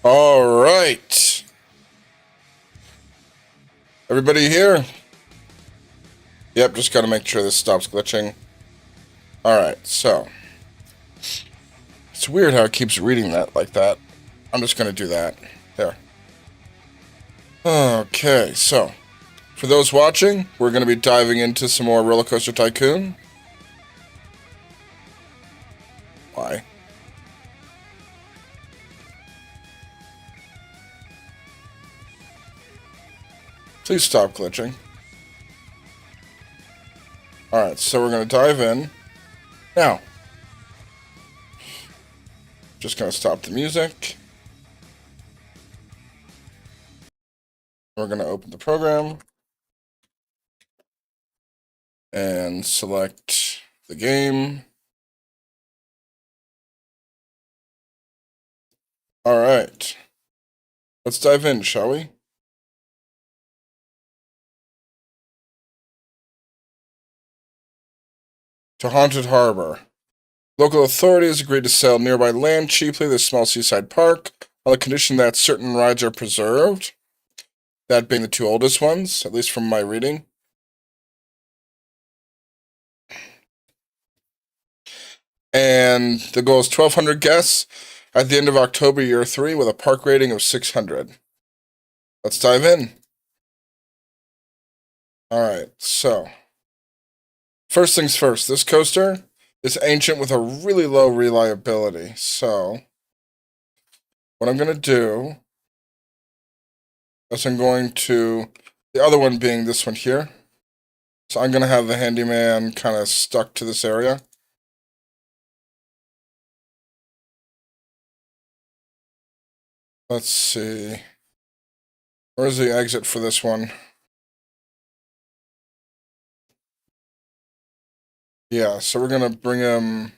All right. Everybody here? Yep, just gotta make sure this stops glitching. All right, so. It's weird how it keeps reading that like that. I'm just gonna do that. There. Okay, so. For those watching, we're gonna be diving into some more RollerCoaster Tycoon. Why? Please stop glitching. Alright, so we're going to dive in. Now. Just going to stop the music. We're going to open the program. And select the game. Alright. Let's dive in, shall we? To Haunted Harbor. Local authorities agreed to sell nearby land cheaply to the small seaside park on the condition that certain rides are preserved. That being the two oldest ones, at least from my reading. And the goal is 1,200 guests at the end of October year 3 with a park rating of 600. Let's dive in. Alright, so. First things first, this coaster is ancient with a really low reliability. So, what I'm going to do is I'm going to, the other one being this one here. So I'm going to have the handyman kind of stuck to this area. Let's see. Where's the exit for this one? Yeah, so we're going to bring him...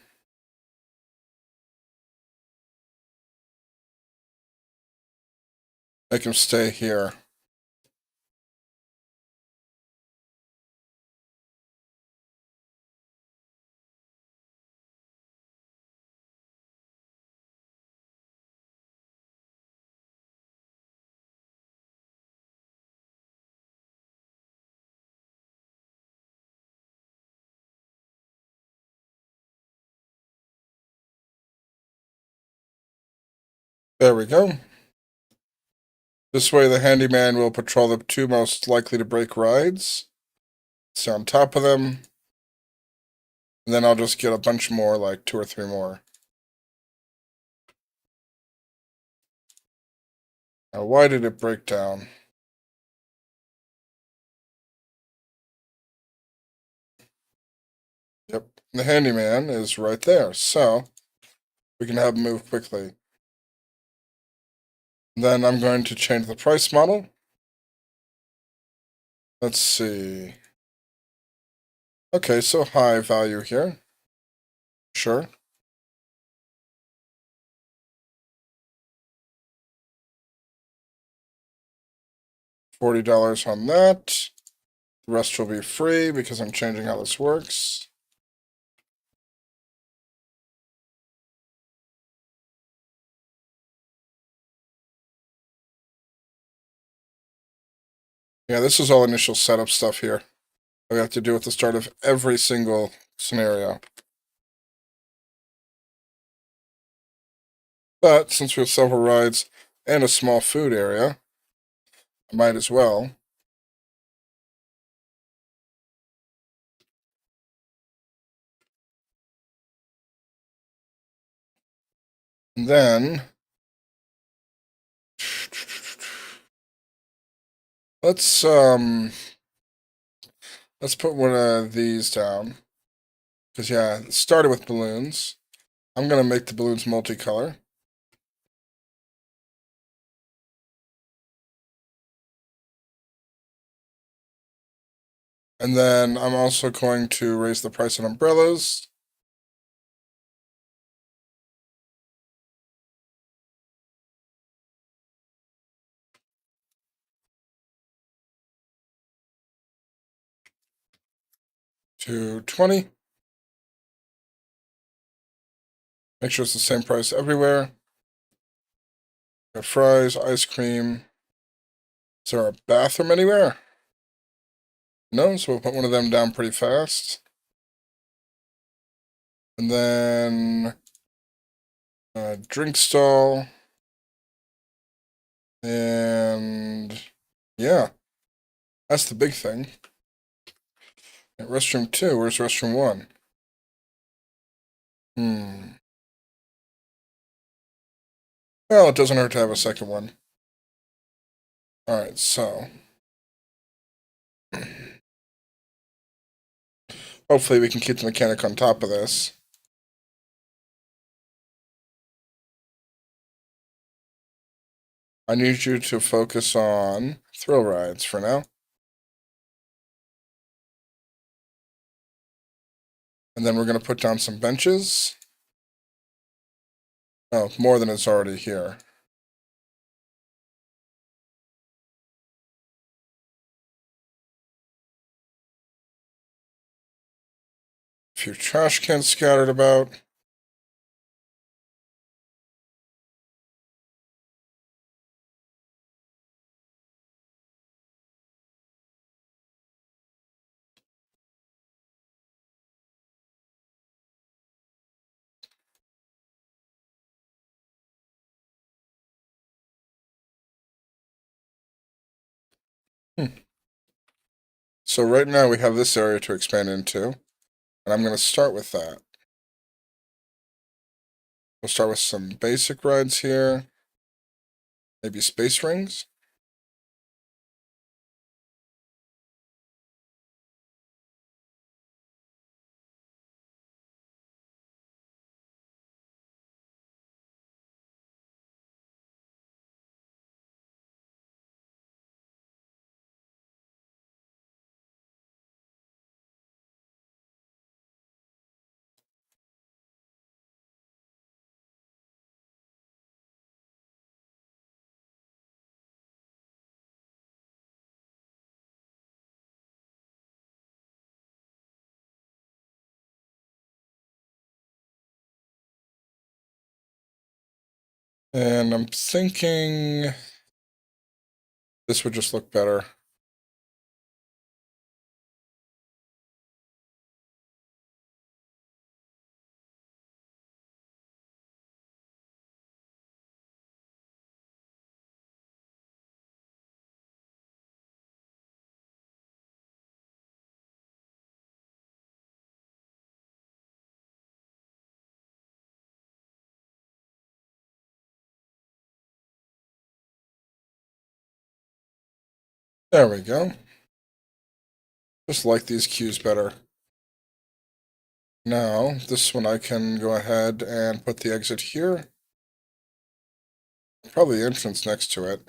Make him stay here. There we go. This way the handyman will patrol the two most likely to break rides. Stay on top of them. And then I'll just get a bunch more, like 2 or 3 more. Now, why did it break down? Yep, the handyman is right there, so we can have him move quickly. Then I'm going to change the price model. Let's see. Okay, so high value here. Sure. $40 on that. The rest will be free because I'm changing how this works. Yeah, this is all initial setup stuff here. We have to do at the start of every single scenario. But since we have several rides and a small food area, I might as well. And then let's put one of these down. Because yeah, it started with balloons. I'm gonna make the balloons multicolor. And then I'm also going to raise the price on umbrellas. To 20. Make sure it's the same price everywhere. Got fries, ice cream. Is there a bathroom anywhere? No, so we'll put one of them down pretty fast. And then a drink stall. And yeah, that's the big thing. Restroom 2, where's restroom 1? Well, it doesn't hurt to have a second one. Alright, so. Hopefully we can keep the mechanic on top of this. I need you to focus on thrill rides for now. And then we're going to put down some benches. Oh, more than is already here. A few trash cans scattered about. So right now we have this area to expand into, and I'm going to start with that. We'll start with some basic rides here. Maybe space rings. And I'm thinking this would just look better. There we go. Just like these cues better. Now, this one I can go ahead and put the exit here. Probably the entrance next to it.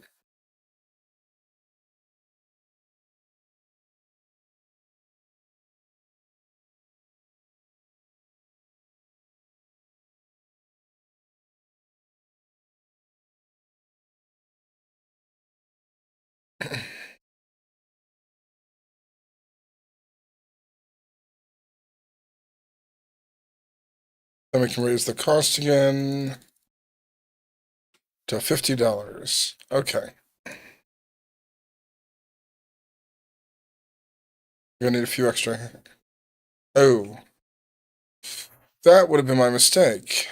Then we can raise the cost again to $50. Okay. We're gonna need a few extra. Oh. That would have been my mistake.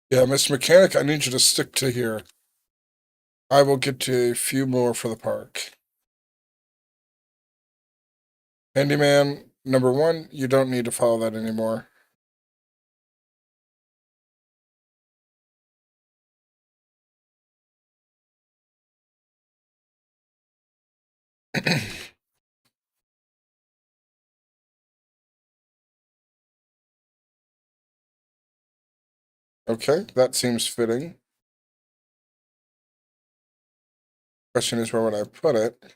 Yeah, Mr. Mechanic, I need you to stick to here. I will get to a few more for the park. Handyman, number 1, you don't need to follow that anymore. Okay, that seems fitting. Question is, where would I put it?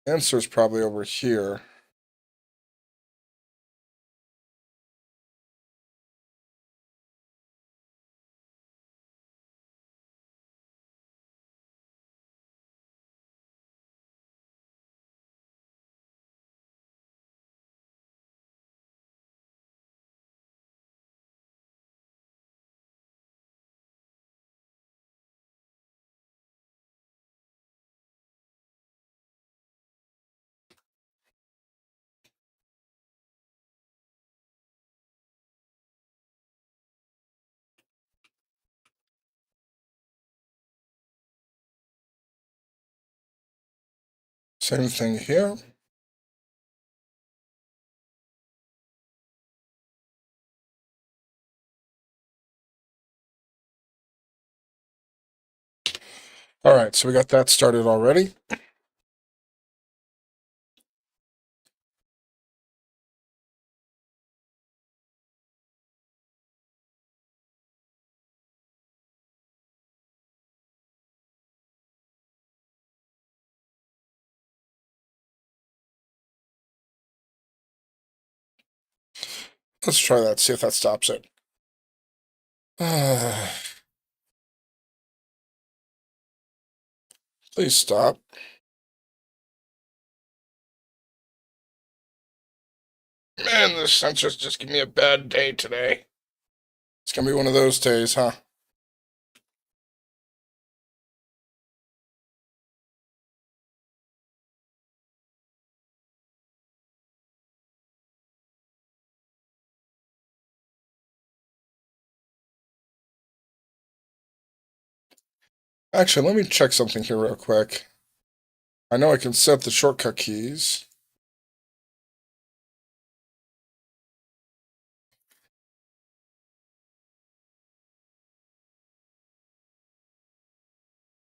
Answer is probably over here. Same thing here. All right, so we got that started already. Let's try that, see if that stops it. Please stop. Man, the sensors just give me a bad day today. It's gonna be one of those days, huh? Actually, let me check something here real quick. I know I can set the shortcut keys.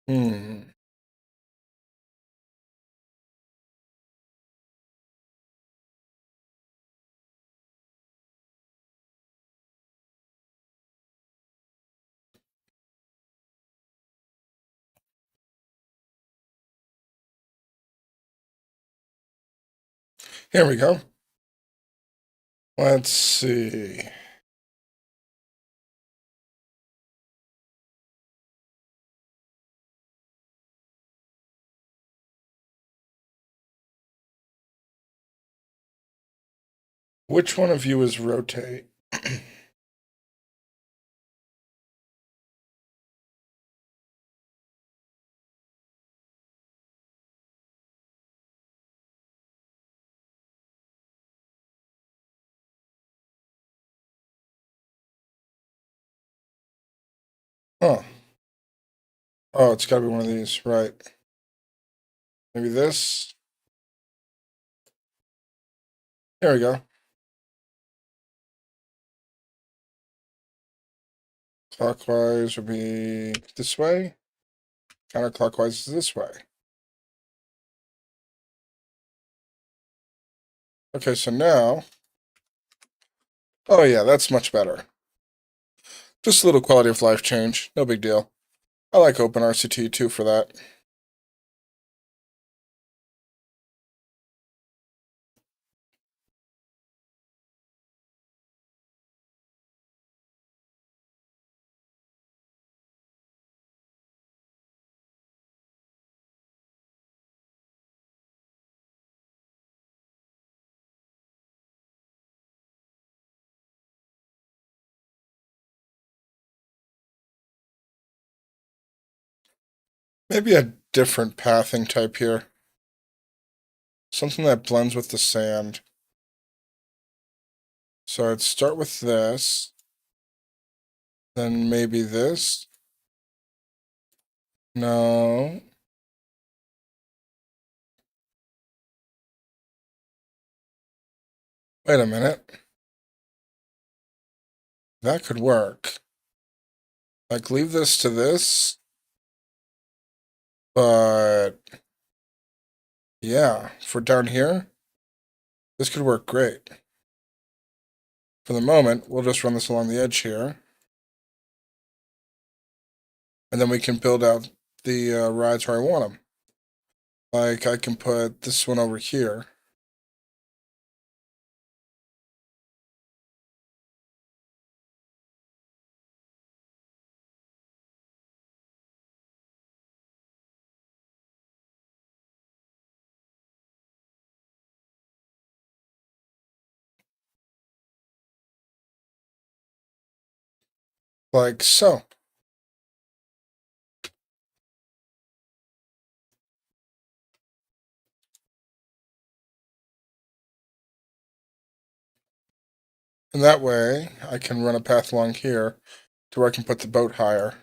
Hmm. Here we go. Let's see. Which one of you is rotate? Huh. Oh, it's gotta be one of these, right. Maybe this? There we go. Clockwise would be this way. Counterclockwise is this way. Okay, so now... Oh yeah, that's much better. Just a little quality of life change. No big deal. I like OpenRCT2 for that. Maybe a different pathing type here. Something that blends with the sand. So I'd start with this. Then maybe this. No. Wait a minute. That could work. Like, leave this to this. But... yeah, for down here, this could work great. For the moment, we'll just run this along the edge here. And then we can build out the rides where I want them. Like, I can put this one over here. Like so. And that way, I can run a path along here to where I can put the boat higher.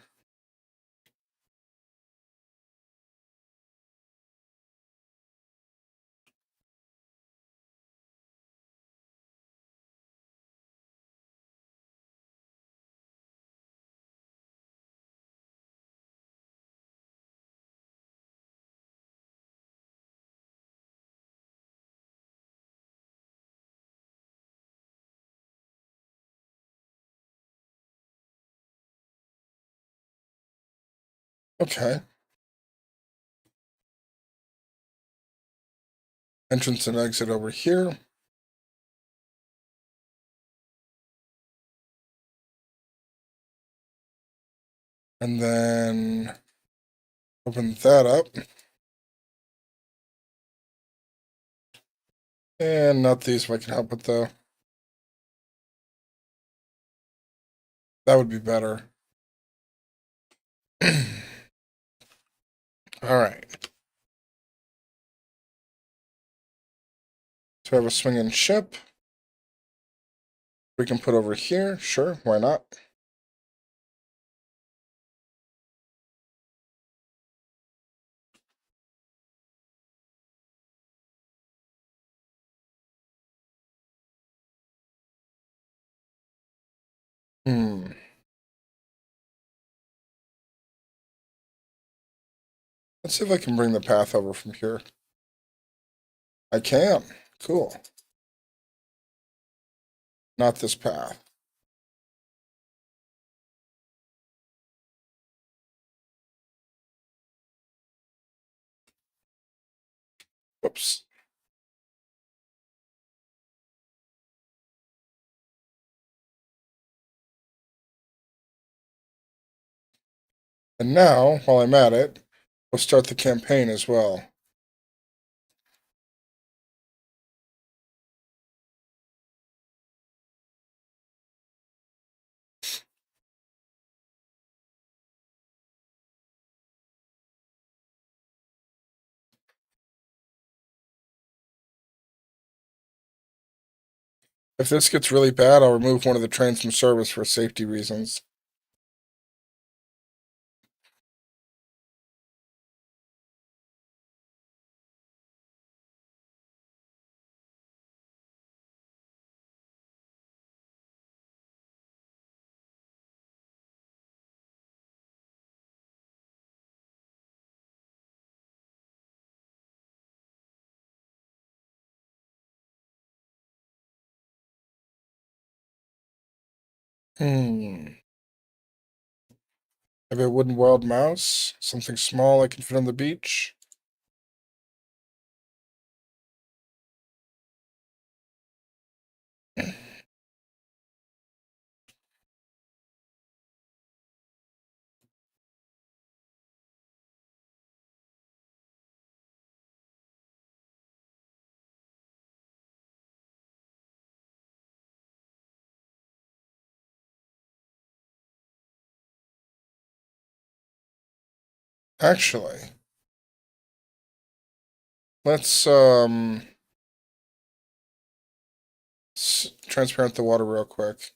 Okay. Entrance and exit over here. And then open that up. And not these if I can help it though. That would be better. All right. So we have a swinging ship. We can put over here. Sure, why not? Hmm. Let's see if I can bring the path over from here. I can. Cool. Not this path. Whoops. And now, while I'm at it, we'll start the campaign as well. If this gets really bad, I'll remove one of the trains from service for safety reasons. Maybe a wooden wild mouse? Something small I can fit on the beach? Actually, let's transparent the water real quick.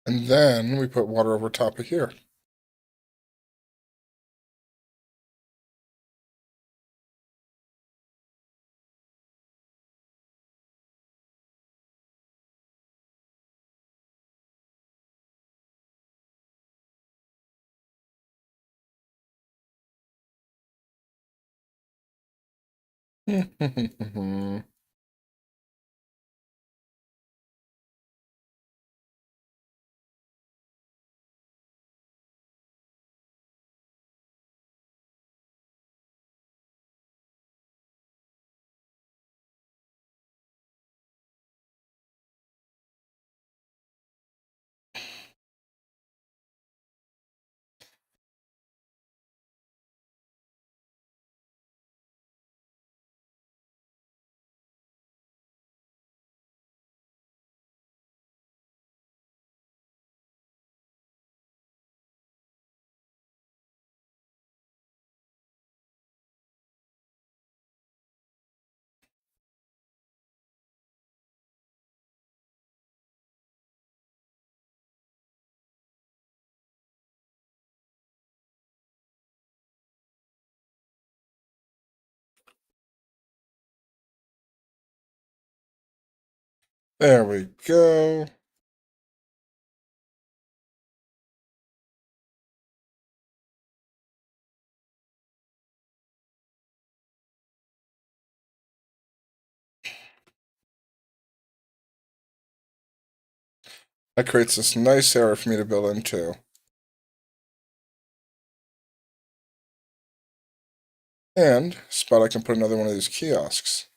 And then we put water over top of here. There we go. That creates this nice area for me to build into. And spot I can put another one of these kiosks.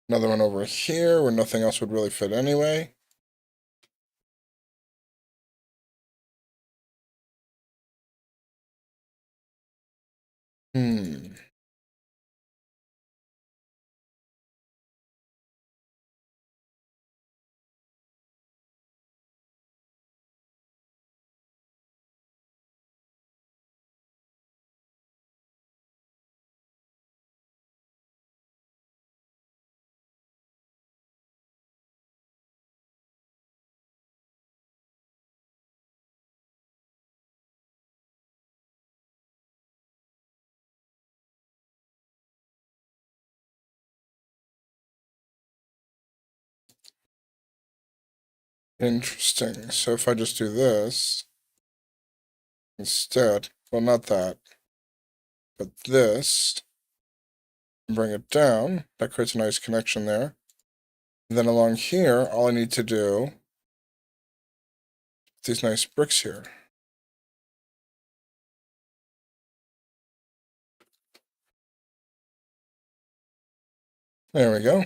Another one over here where nothing else would really fit anyway. Interesting. So if I just do this instead, well, not that, but this, and bring it down, that creates a nice connection there. And then along here, all I need to do, these nice bricks here. There we go.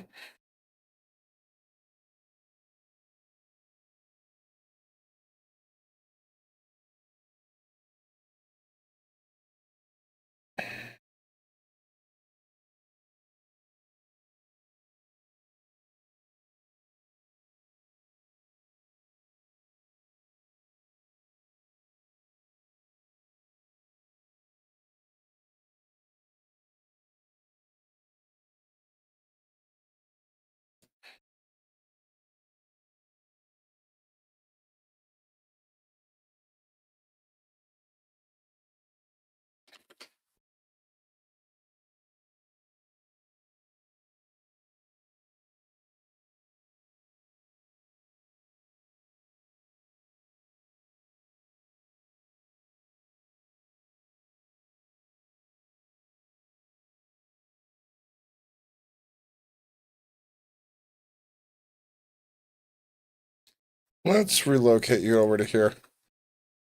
Let's relocate you over to here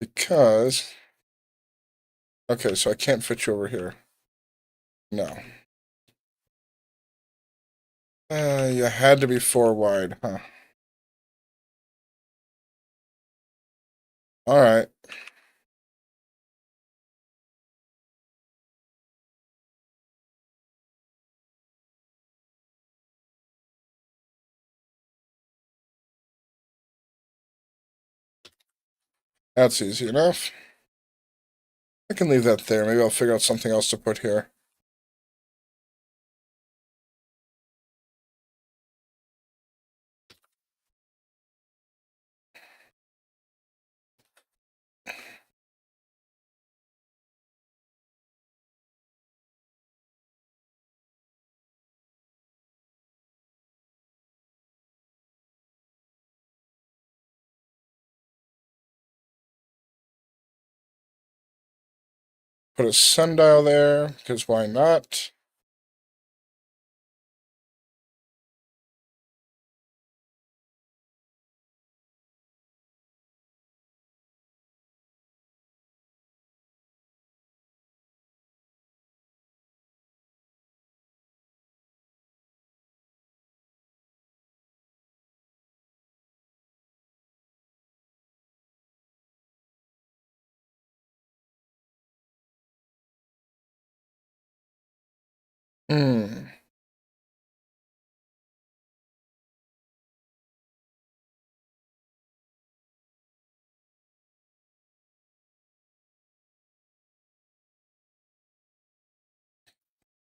because, okay, so I can't fit you over here. No. You had to be 4 wide, huh? All right. That's easy enough. I can leave that there. Maybe I'll figure out something else to put here. Put a sundial there, because why not? Hmm.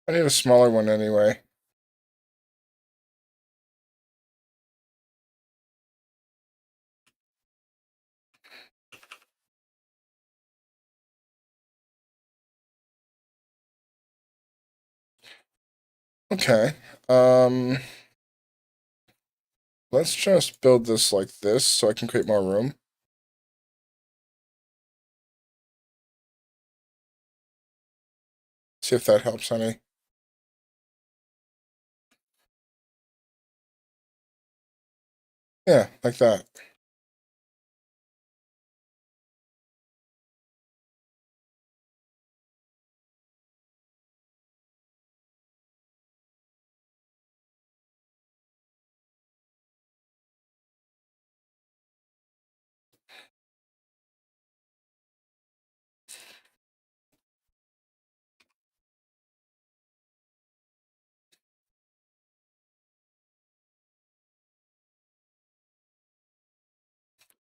I need a smaller one anyway. Okay. Let's just build this like this so I can create more room. See if that helps any. Yeah, like that.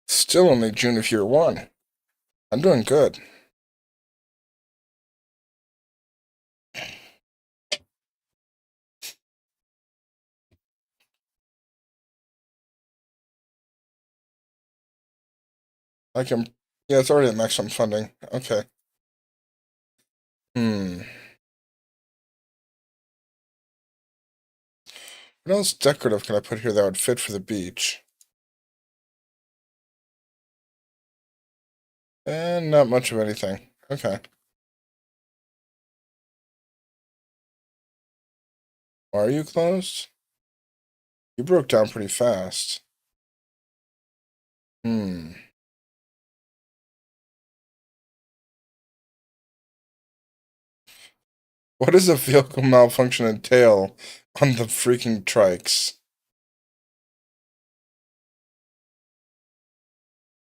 Still only June of year one. I'm doing good. I can, yeah, it's already at maximum funding. Okay. Hmm. What else decorative can I put here that would fit for the beach? And not much of anything. Okay. Why are you closed? You broke down pretty fast. Hmm. What does a vehicle malfunction entail on the freaking trikes?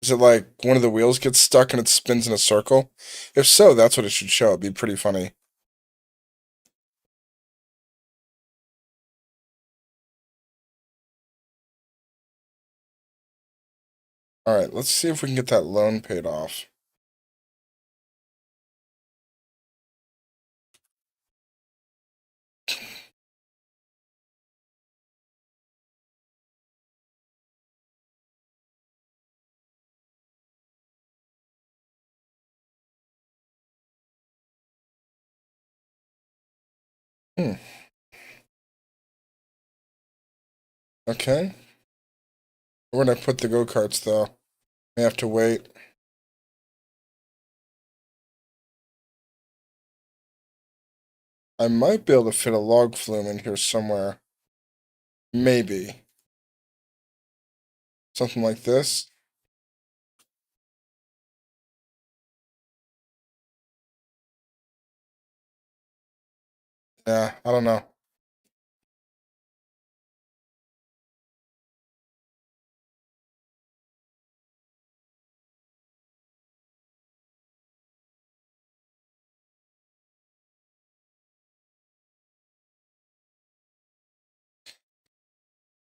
Is it like one of the wheels gets stuck and it spins in a circle? If so, that's what it should show. It'd be pretty funny. Alright, let's see if we can get that loan paid off. Hmm. Okay. Where would I put the go-karts, though? I have to wait. I might be able to fit a log flume in here somewhere. Maybe. Something like this. Yeah, I don't know.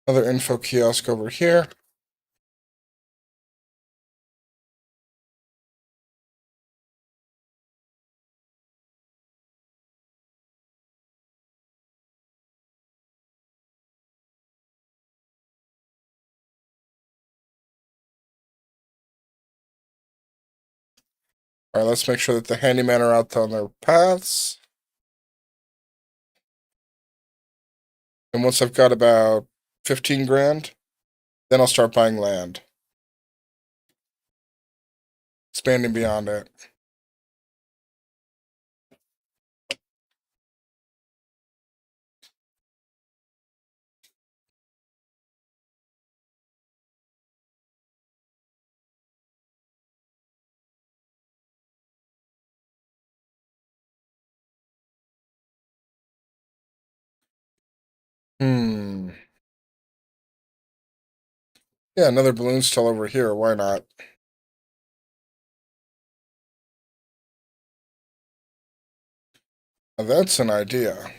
Another info kiosk over here. Alright, let's make sure that the handyman are out on their paths. And once I've got about 15 grand, then I'll start buying land. Expanding beyond it. Hmm. Yeah, another balloon still over here. Why not? Now that's an idea.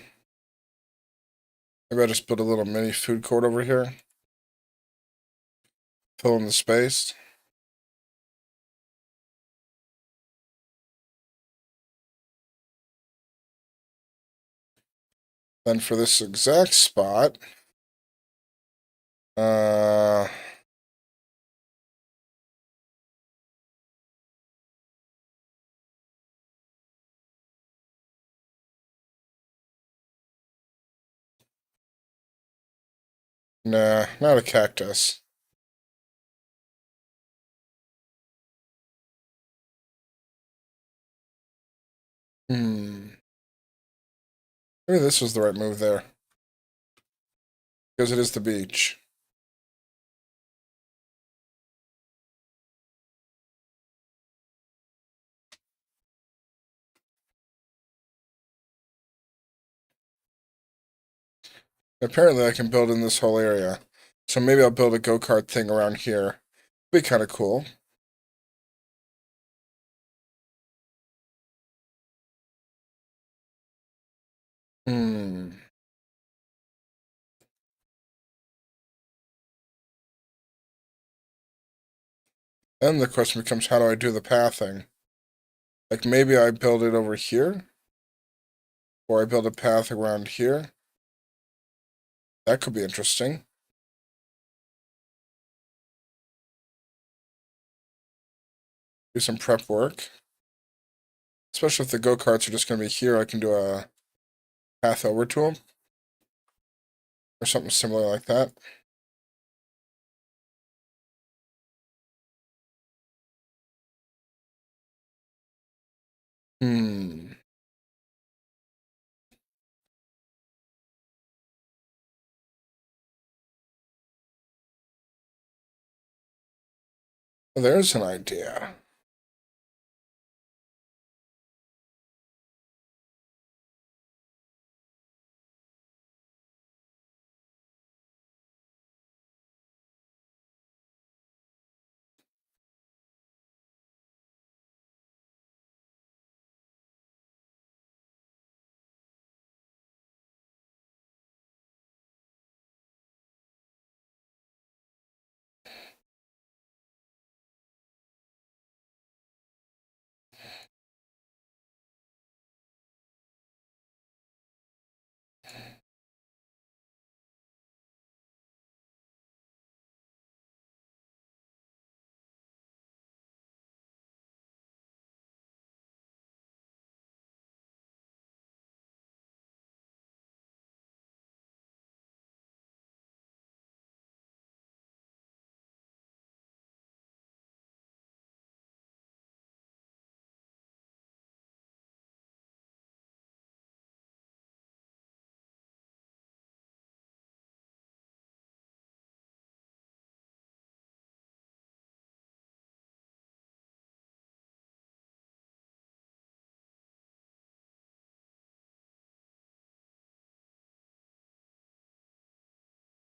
Maybe I just put a little mini food court over here. Fill in the space. Then for this exact spot, uh, Nah, not a cactus. Hmm. Maybe this was the right move there. Because it is the beach. Apparently I can build in this whole area. So maybe I'll build a go-kart thing around here. Be kind of cool. Hmm. Then the question becomes, how do I do the pathing? Like maybe I build it over here, or I build a path around here. That could be interesting. Do some prep work. Especially if the go-karts are just going to be here, I can do a path over to them. Or something similar like that. Hmm. There's an idea.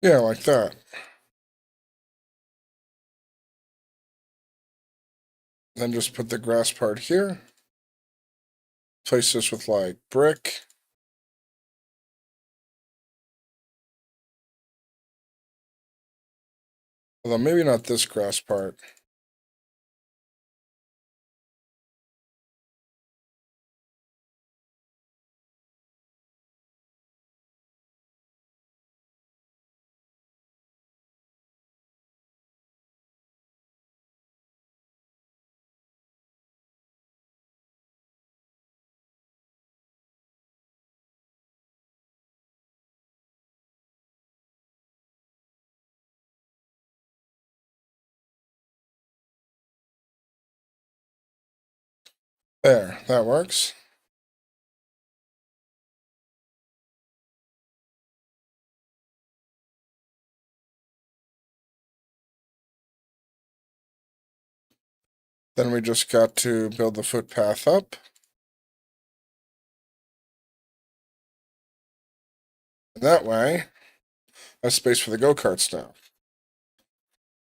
Yeah, like that. Then just put the grass part here. Place this with like brick. Although maybe not this grass part. There, that works. Then we just got to build the footpath up. And that way, I have space for the go-karts now.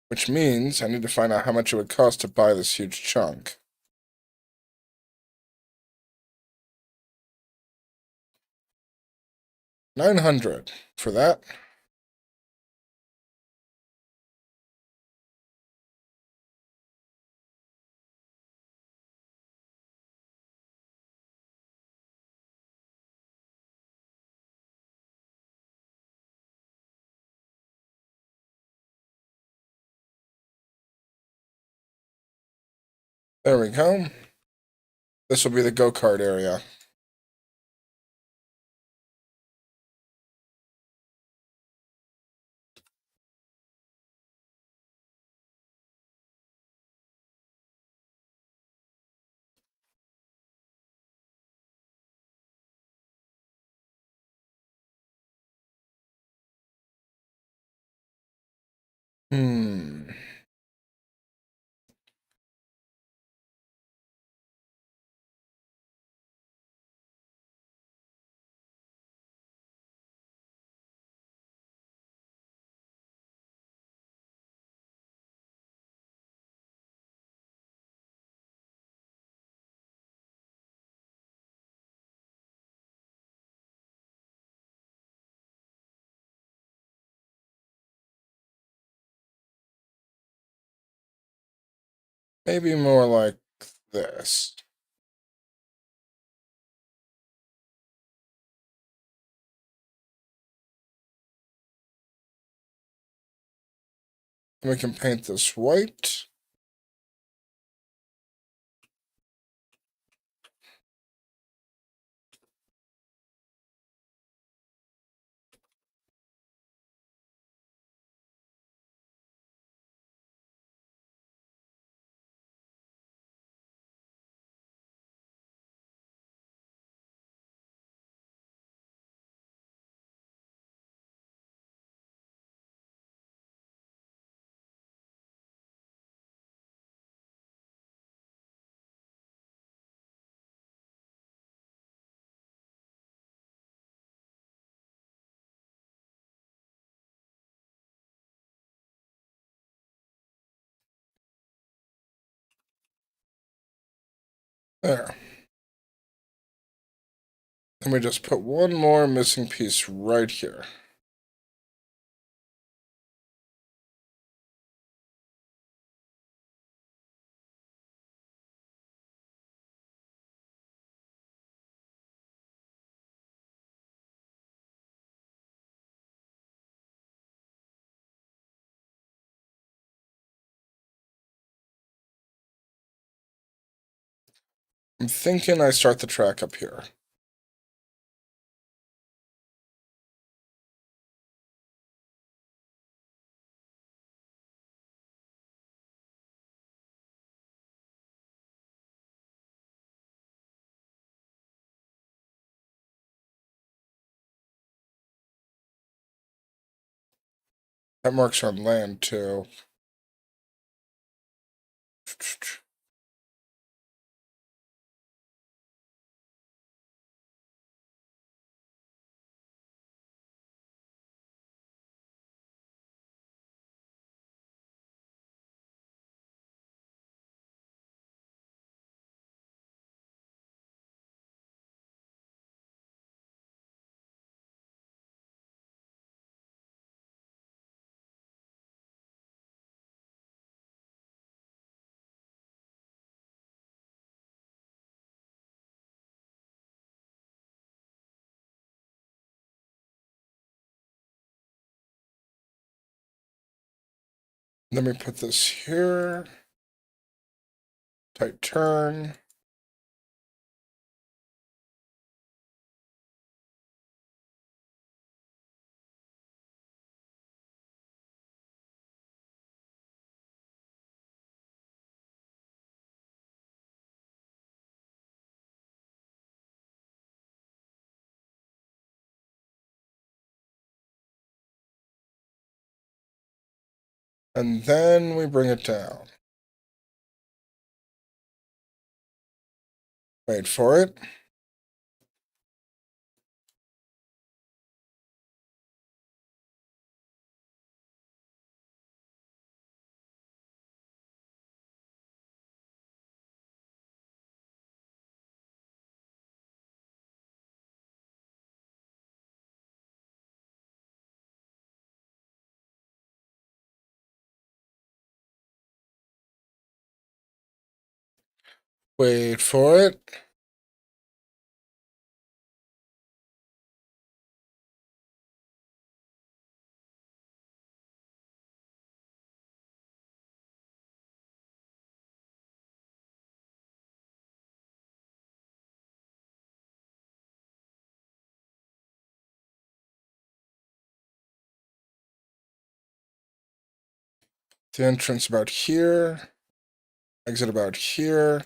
Which means I need to find out how much it would cost to buy this huge chunk. 900 for that. There we go. This will be the go-kart area. Maybe more like this. And we can paint this white. There. And we just put one more missing piece right here. I'm thinking I start the track up here. That marks on land too. Let me put this here. Tight turn. And then we bring it down. Wait for it. Wait for it. The entrance about here. Exit about here.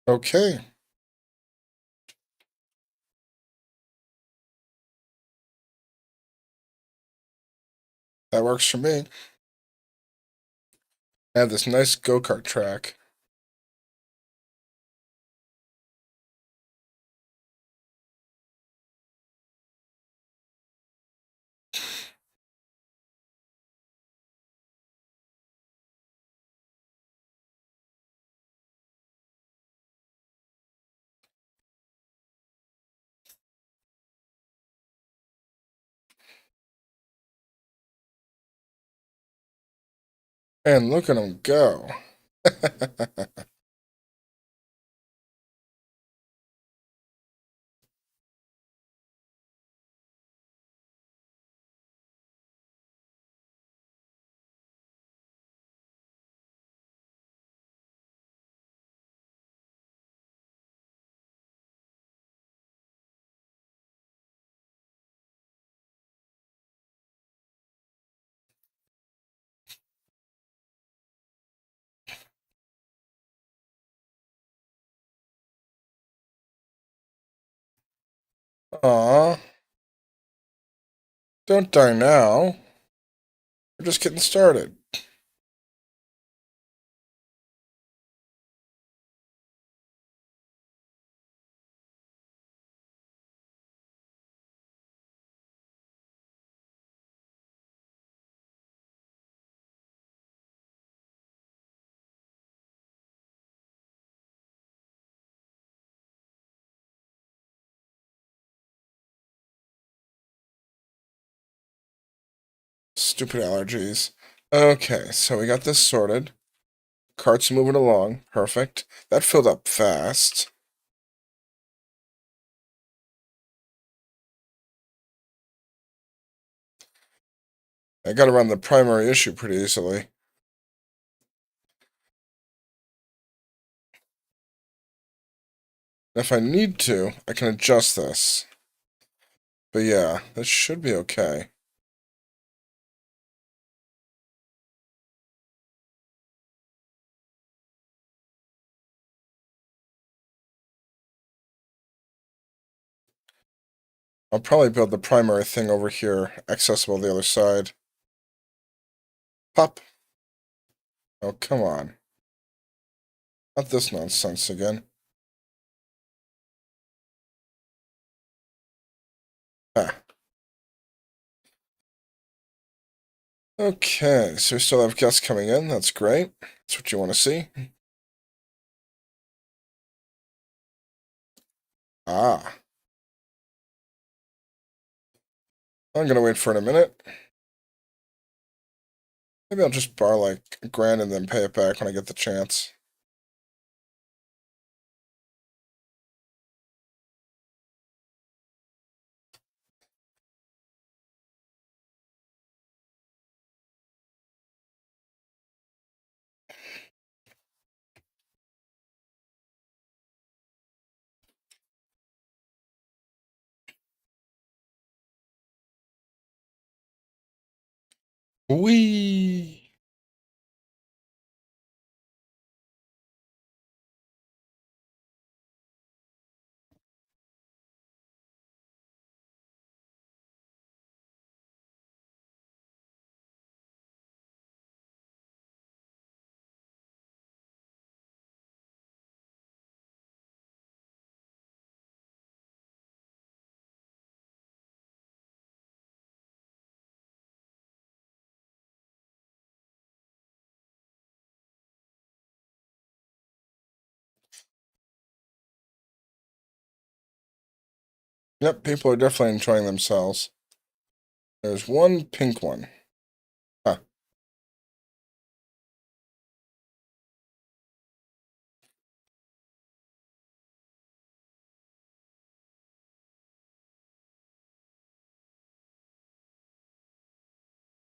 Okay. That works for me. I have this nice go-kart track. And look at him go. Aw, don't die now. We're just getting started. Stupid allergies. Okay, so we got this sorted. Cart's moving along. Perfect. That filled up fast. I got around the primary issue pretty easily. If I need to, I can adjust this. But yeah, this should be okay. I'll probably build the primary thing over here, accessible the other side. Pop. Oh, come on. Not this nonsense again. Ah. Okay, so we still have guests coming in. That's great. That's what you want to see. Ah. I'm gonna wait for it a minute. Maybe I'll just borrow like $1,000 and then pay it back when I get the chance. Whee! Yep, people are definitely enjoying themselves. There's one pink one. Huh.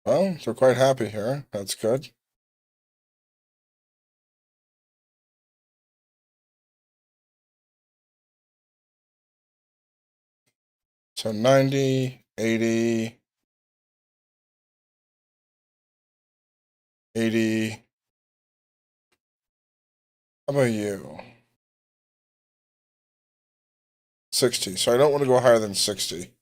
Well, they're quite happy here. That's good. So 90, 80, 80. How about you? 60. So I don't want to go higher than 60.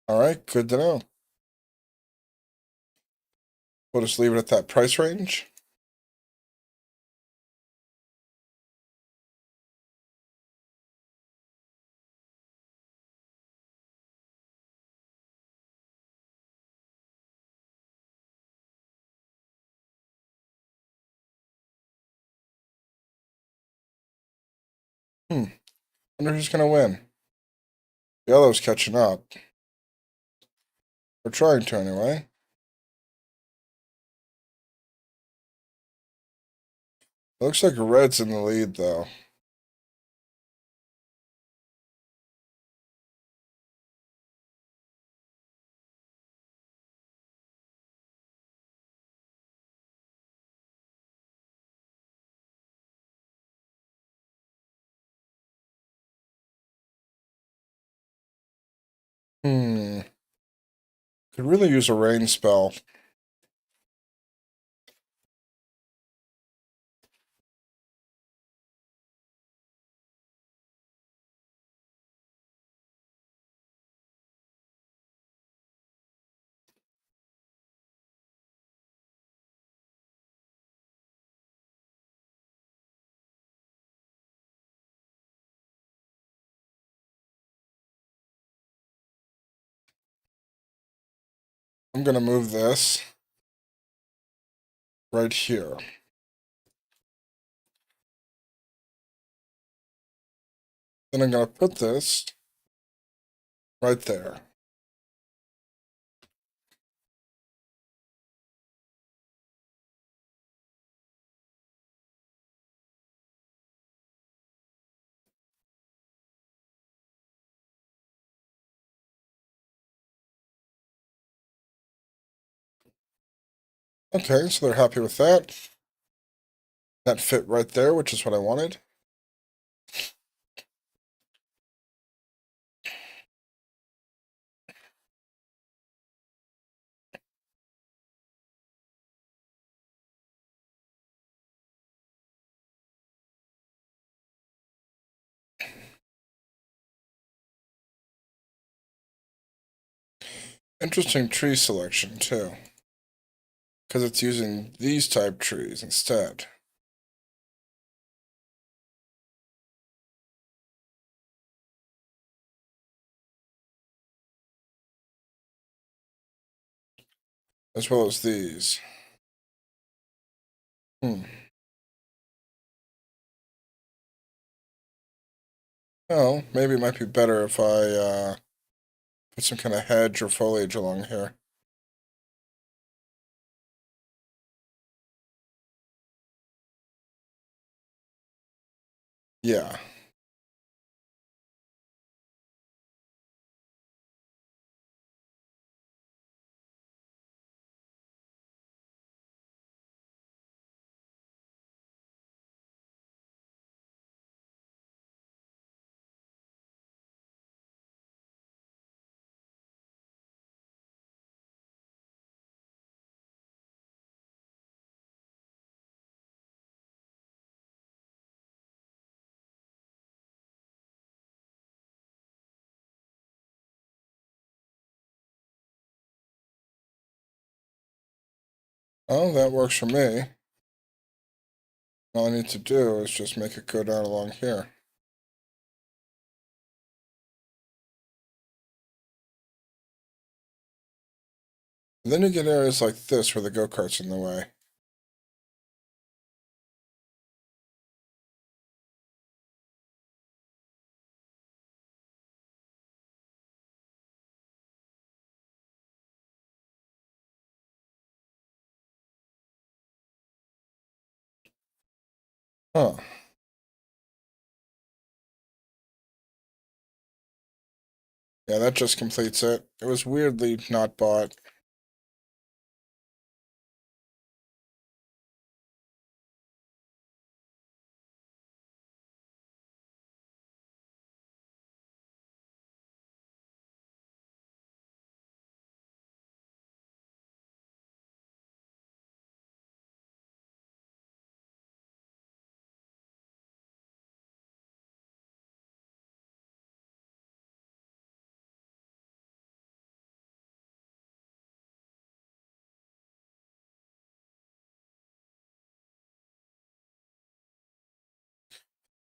All right, good to know. We'll just leave it at that price range. Hmm. Wonder who's gonna win. Yellow's catching up. We're trying to anyway. Looks like red's in the lead, though. Could really use a rain spell. I'm gonna move this right here. Then I'm gonna put this right there. Okay, so they're happy with that. That fit right there, which is what I wanted. Interesting tree selection, too. Because it's using these type trees instead. As well as these. Well, maybe it might be better if I put some kind of hedge or foliage along here. Yeah. Oh, that works for me. All I need to do is just make it go down along here. And then you get areas like this where the go-kart's in the way. Huh. Yeah, that just completes it. It was weirdly not bought.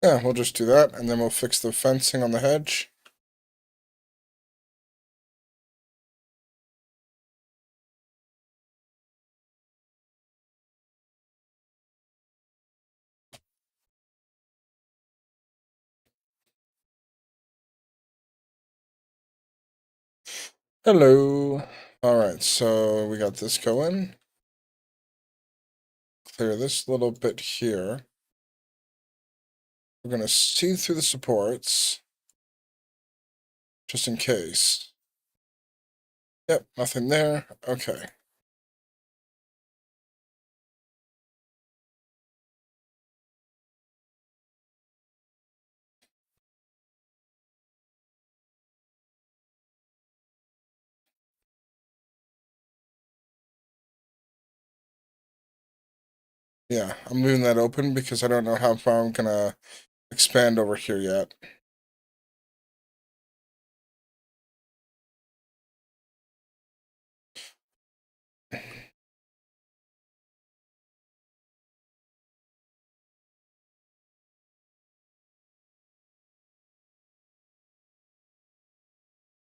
Yeah, we'll just do that, and then we'll fix the fencing on the hedge. Hello. All right, so we got this going. Clear this little bit here. We're going to see through the supports, just in case. Yep, nothing there. Okay. Yeah, I'm leaving that open because I don't know how far I'm going to expand over here yet.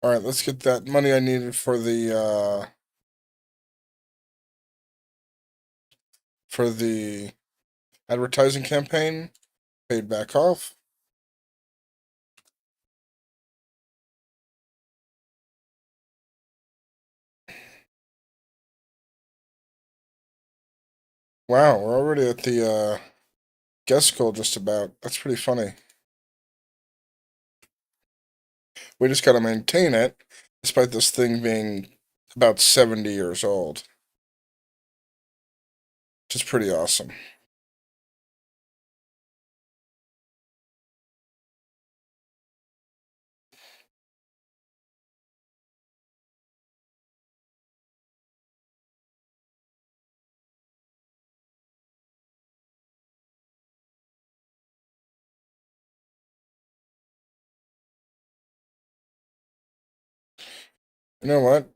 All right, let's get that money I needed for the advertising campaign paid back off. Wow, we're already at the guest goal just about. That's pretty funny. We just got to maintain it, despite this thing being about 70 years old, which is pretty awesome. You know what?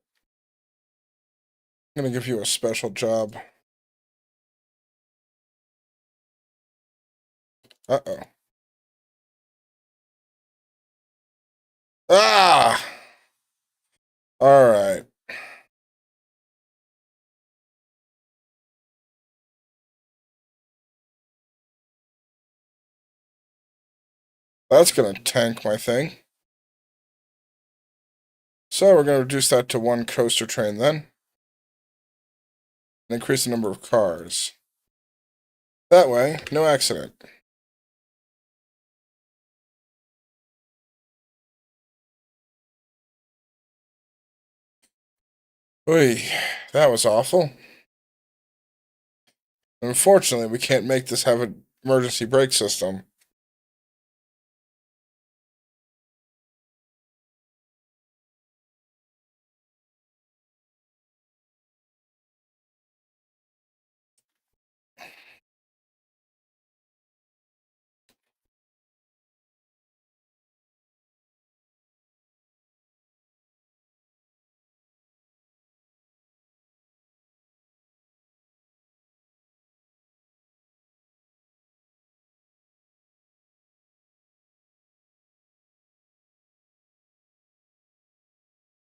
I'm going to give you a special job. Uh-oh. Ah! All right. That's going to tank my thing. So we're going to reduce that to one coaster train then. And increase the number of cars. That way, no accident. Oy, that was awful. Unfortunately, we can't make this have an emergency brake system.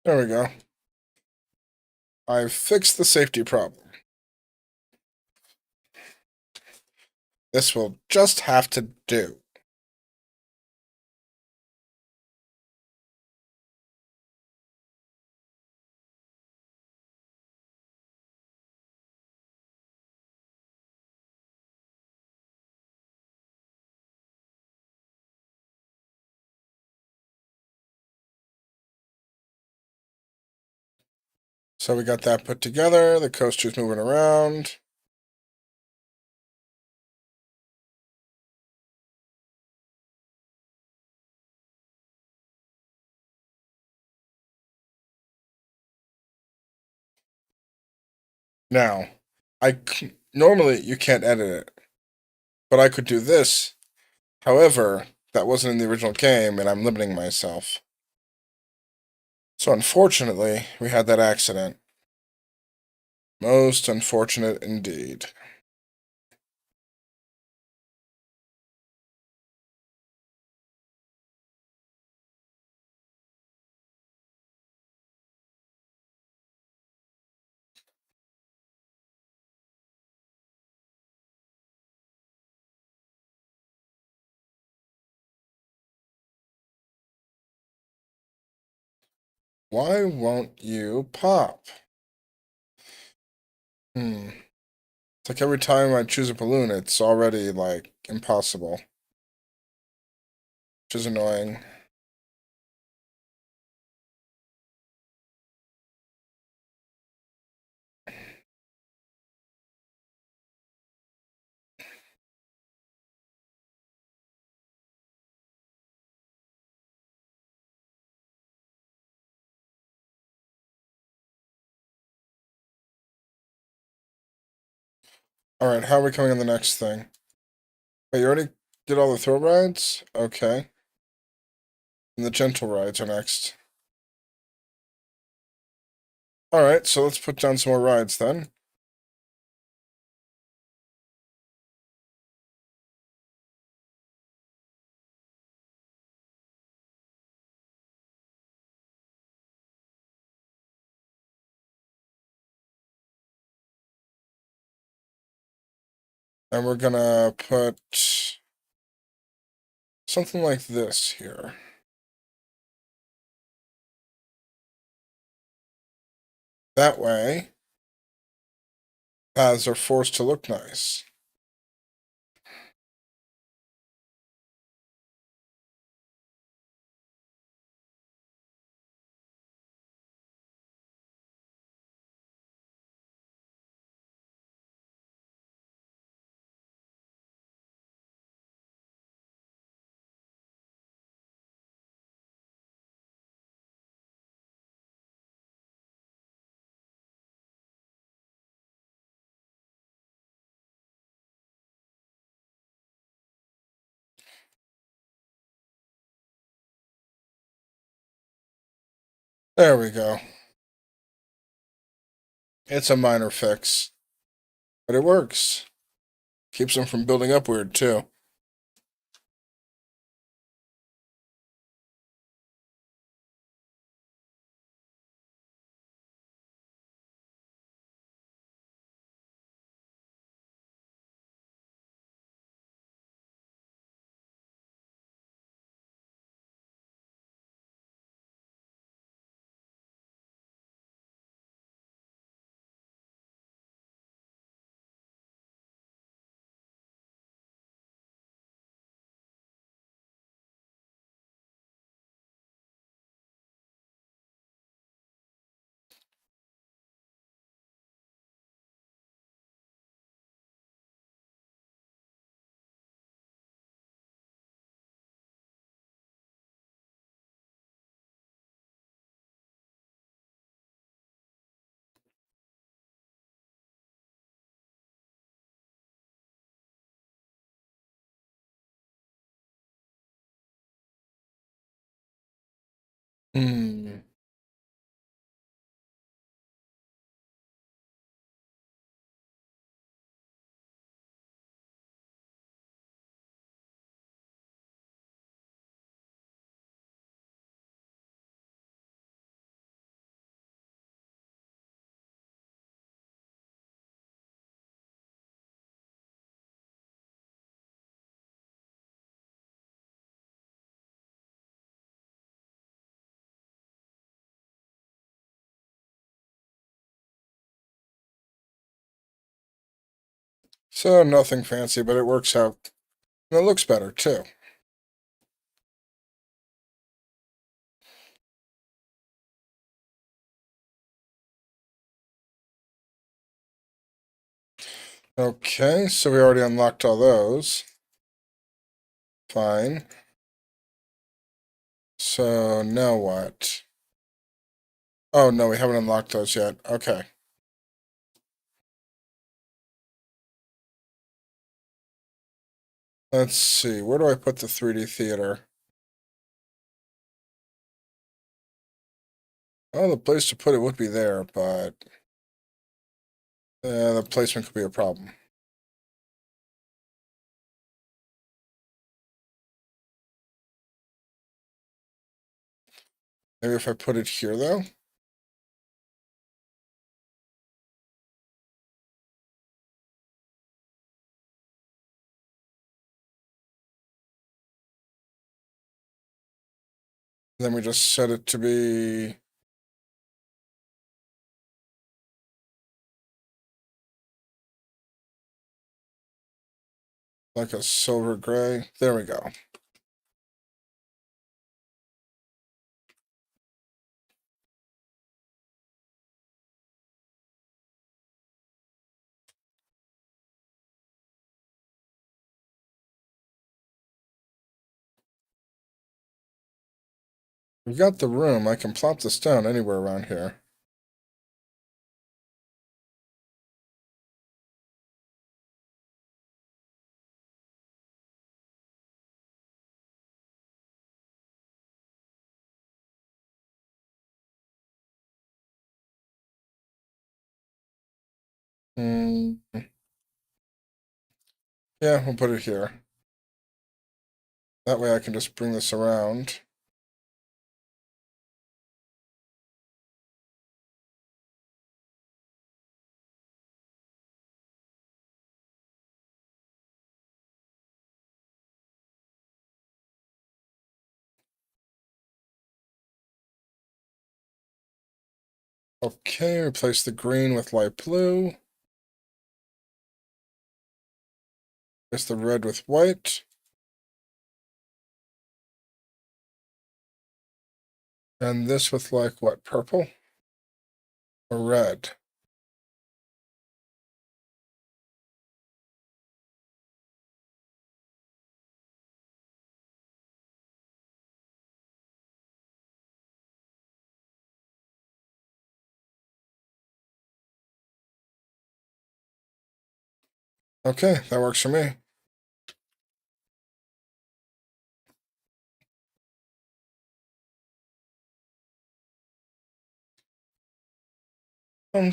There we go. I've fixed the safety problem. This will just have to do. So we got that put together. The coaster's moving around. Now, normally you can't edit it, but I could do this. However, that wasn't in the original game, and I'm limiting myself. So unfortunately, we had that accident. Most unfortunate indeed. Why won't you pop? It's like every time I choose a balloon, it's already, like, impossible. Which is annoying. Alright, how are we coming on the next thing? Wait, you already did all the thrill rides? Okay. And the gentle rides are next. Alright, so let's put down some more rides then. And we're gonna put something like this here. That way, paths are forced to look nice. There we go. It's a minor fix, but it works. Keeps them from building up weird, too. Hmm. So, nothing fancy, but it works out. And it looks better, too. Okay, so we already unlocked all those. Fine. So, now what? Oh, no, we haven't unlocked those yet. Okay. Let's see. Where do I put the 3D theater? Oh, the place to put it would be there, but the placement could be a problem. Maybe if I put it here, though? Then we just set it to be like a silver gray. There we go. We got the room. I can plop this down anywhere around here. Mm. Yeah, we'll put it here. That way I can just bring this around. Okay, replace the green with light blue. Replace the red with white. And this with like what, purple? Or red? Okay, that works for me. Dum.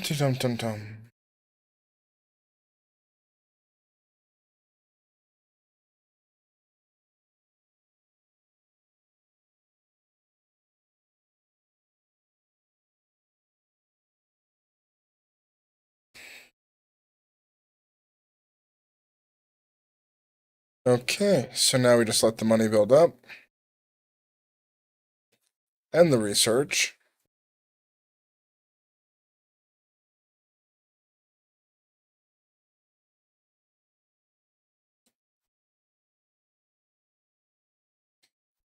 Okay, so now we just let the money build up. And the research.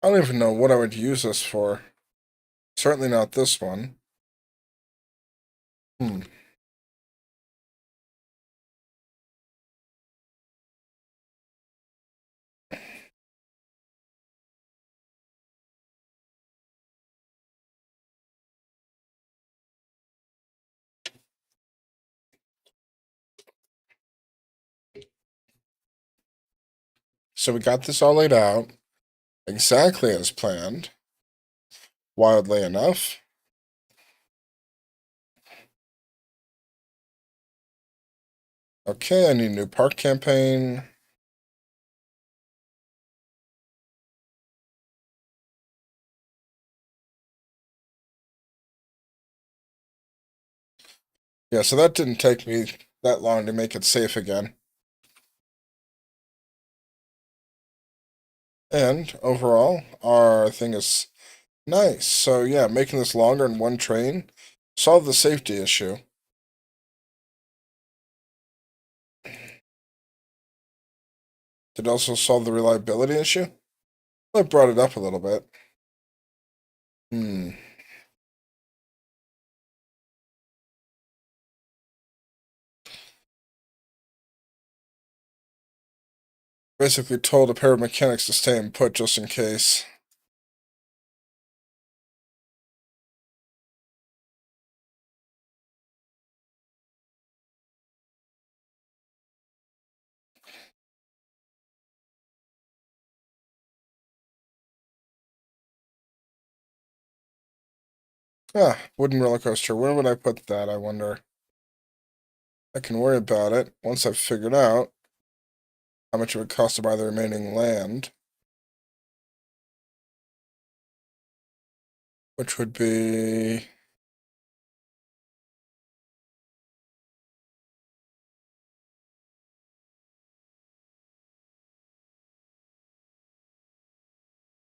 I don't even know what I would use this for. Certainly not this one. So we got this all laid out exactly as planned. Wildly enough. Okay, I need a new park campaign. Yeah, so that didn't take me that long to make it safe again. And overall, our thing is nice. So yeah, making this longer in one train solved the safety issue. Did also solve the reliability issue. I brought it up a little bit. Hmm. Basically told a pair of mechanics to stay and put just in case. Ah, wooden roller coaster. Where would I put that, I wonder? I can worry about it once I've figured out how much it would cost to buy the remaining land. Which would be...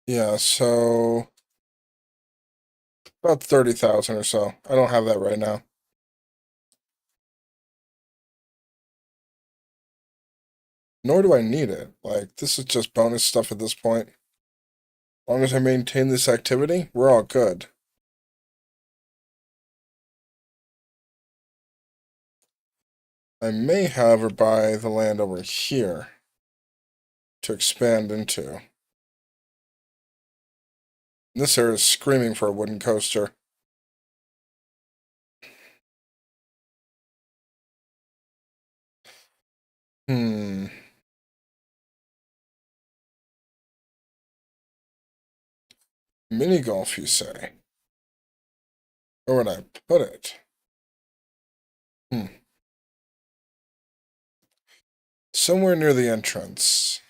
Yeah, so... about 30,000 or so. I don't have that right now. Nor do I need it. Like, this is just bonus stuff at this point. As long as I maintain this activity, we're all good. I may, however, buy the land over here to expand into. This area is screaming for a wooden coaster. Mini golf, you say? Where would I put it? Somewhere near the entrance.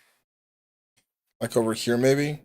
Like over here, maybe?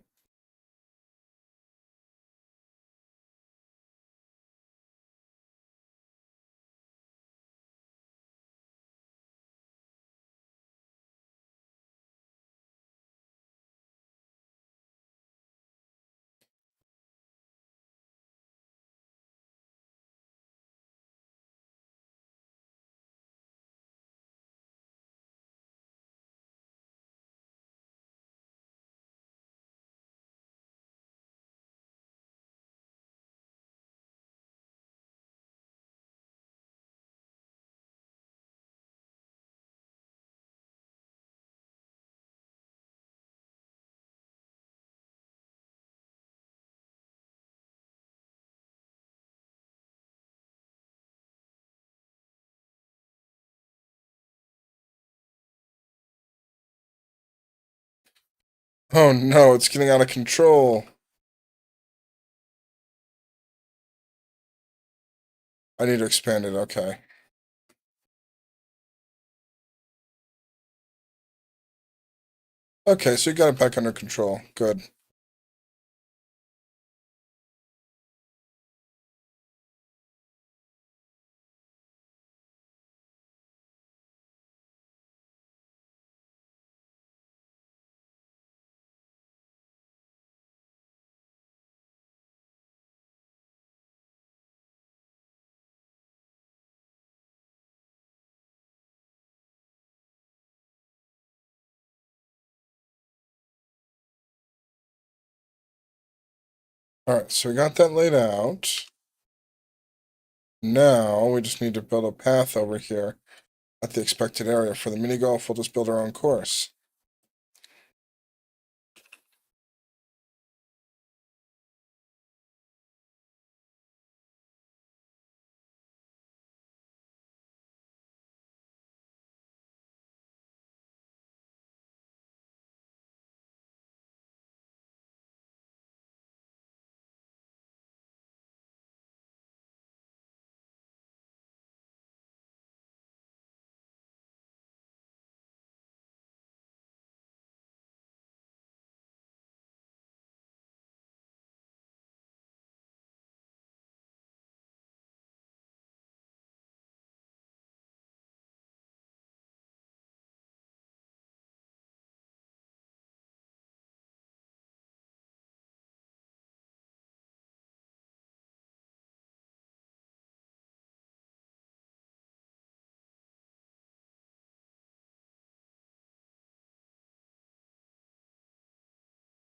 Oh no, it's getting out of control. I need to expand it, okay. Okay, so you got it back under control. Good. Alright, so we got that laid out. Now we just need to build a path over here at the expected area. For the mini golf, we'll just build our own course.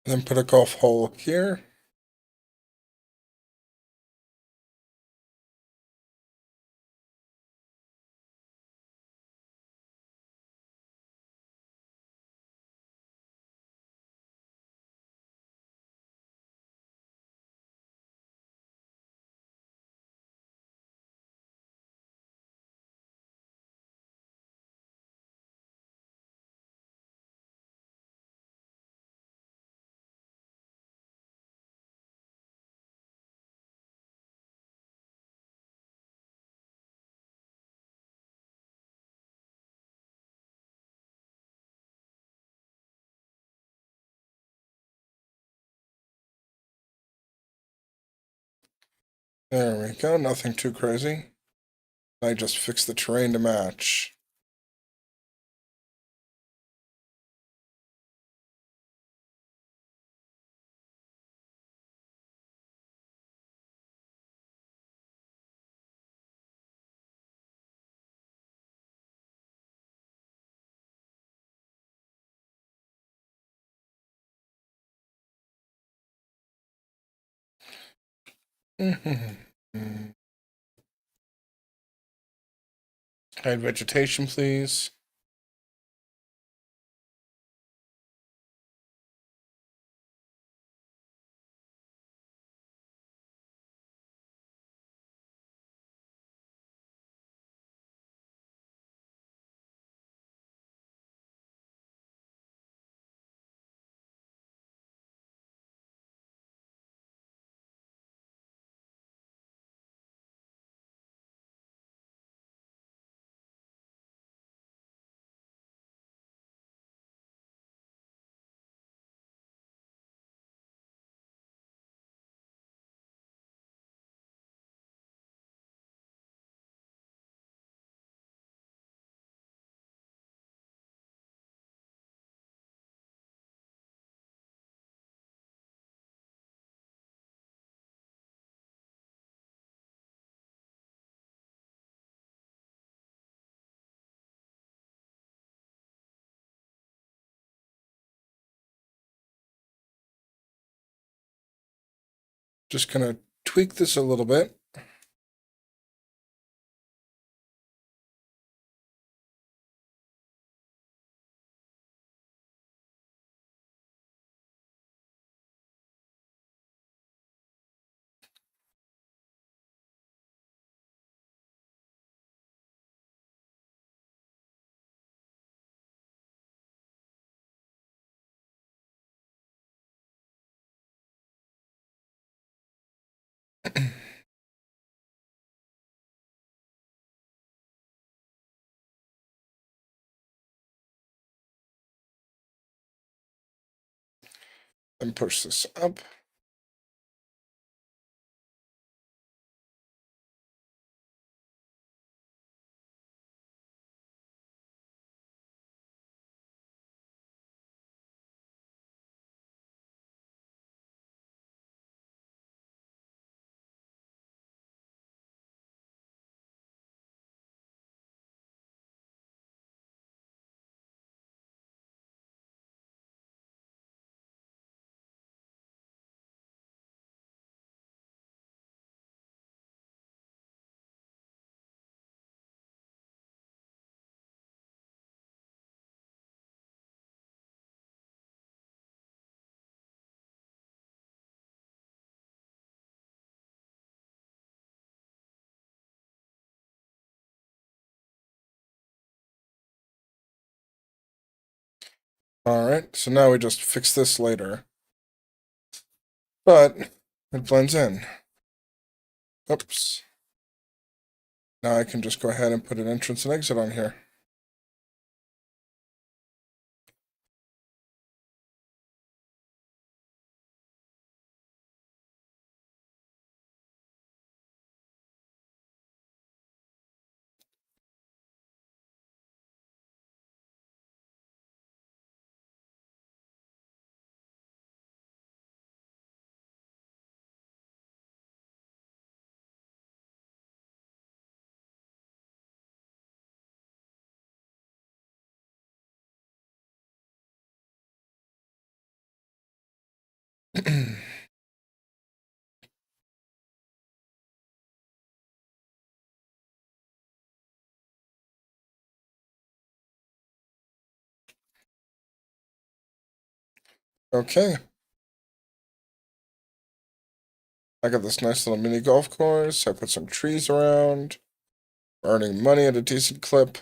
Then put a golf hole here. There we go, nothing too crazy. I just fix the terrain to match. Hide vegetation, please. Just gonna tweak this a little bit. And push this up. All right, so now we just fix this later. But it blends in. Oops. Now I can just go ahead and put an entrance and exit on here. Okay. I got this nice little mini golf course. I put some trees around. Earning money at a decent clip.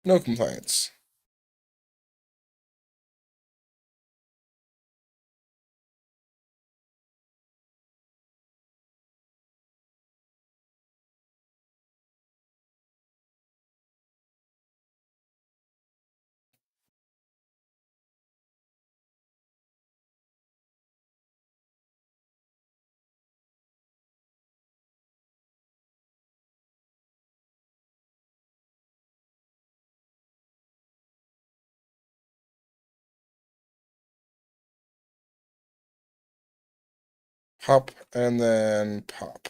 No complaints. Pop and then pop.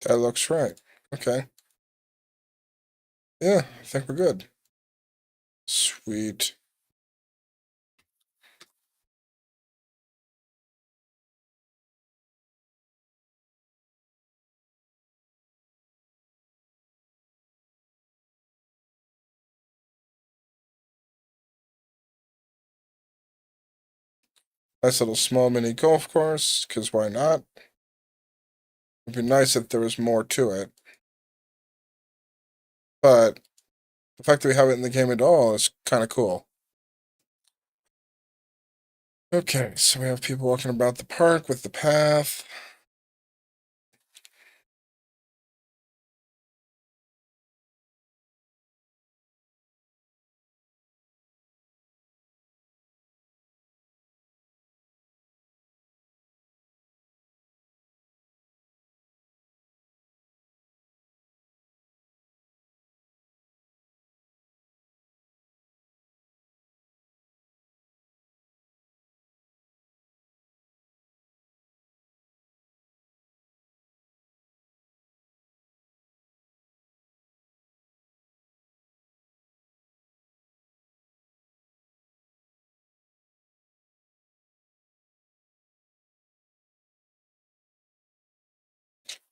That looks right. Okay. Yeah, I think we're good. Sweet. Nice little small mini golf course, because why not? It'd be nice if there was more to it. But the fact that we have it in the game at all is kind of cool. Okay, so we have people walking about the park with the path.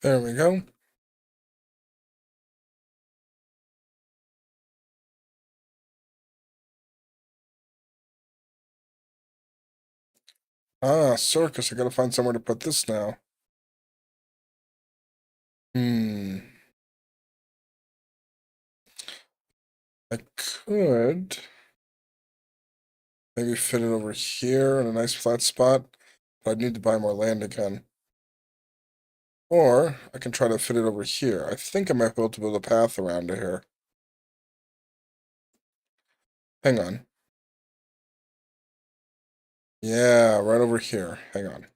There we go. Ah, circus. I gotta find somewhere to put this now. I could maybe fit it over here in a nice flat spot, but I'd need to buy more land again. Or I can try to fit it over here. I think I might be able to build a path around to here. Hang on. Yeah, right over here. Hang on.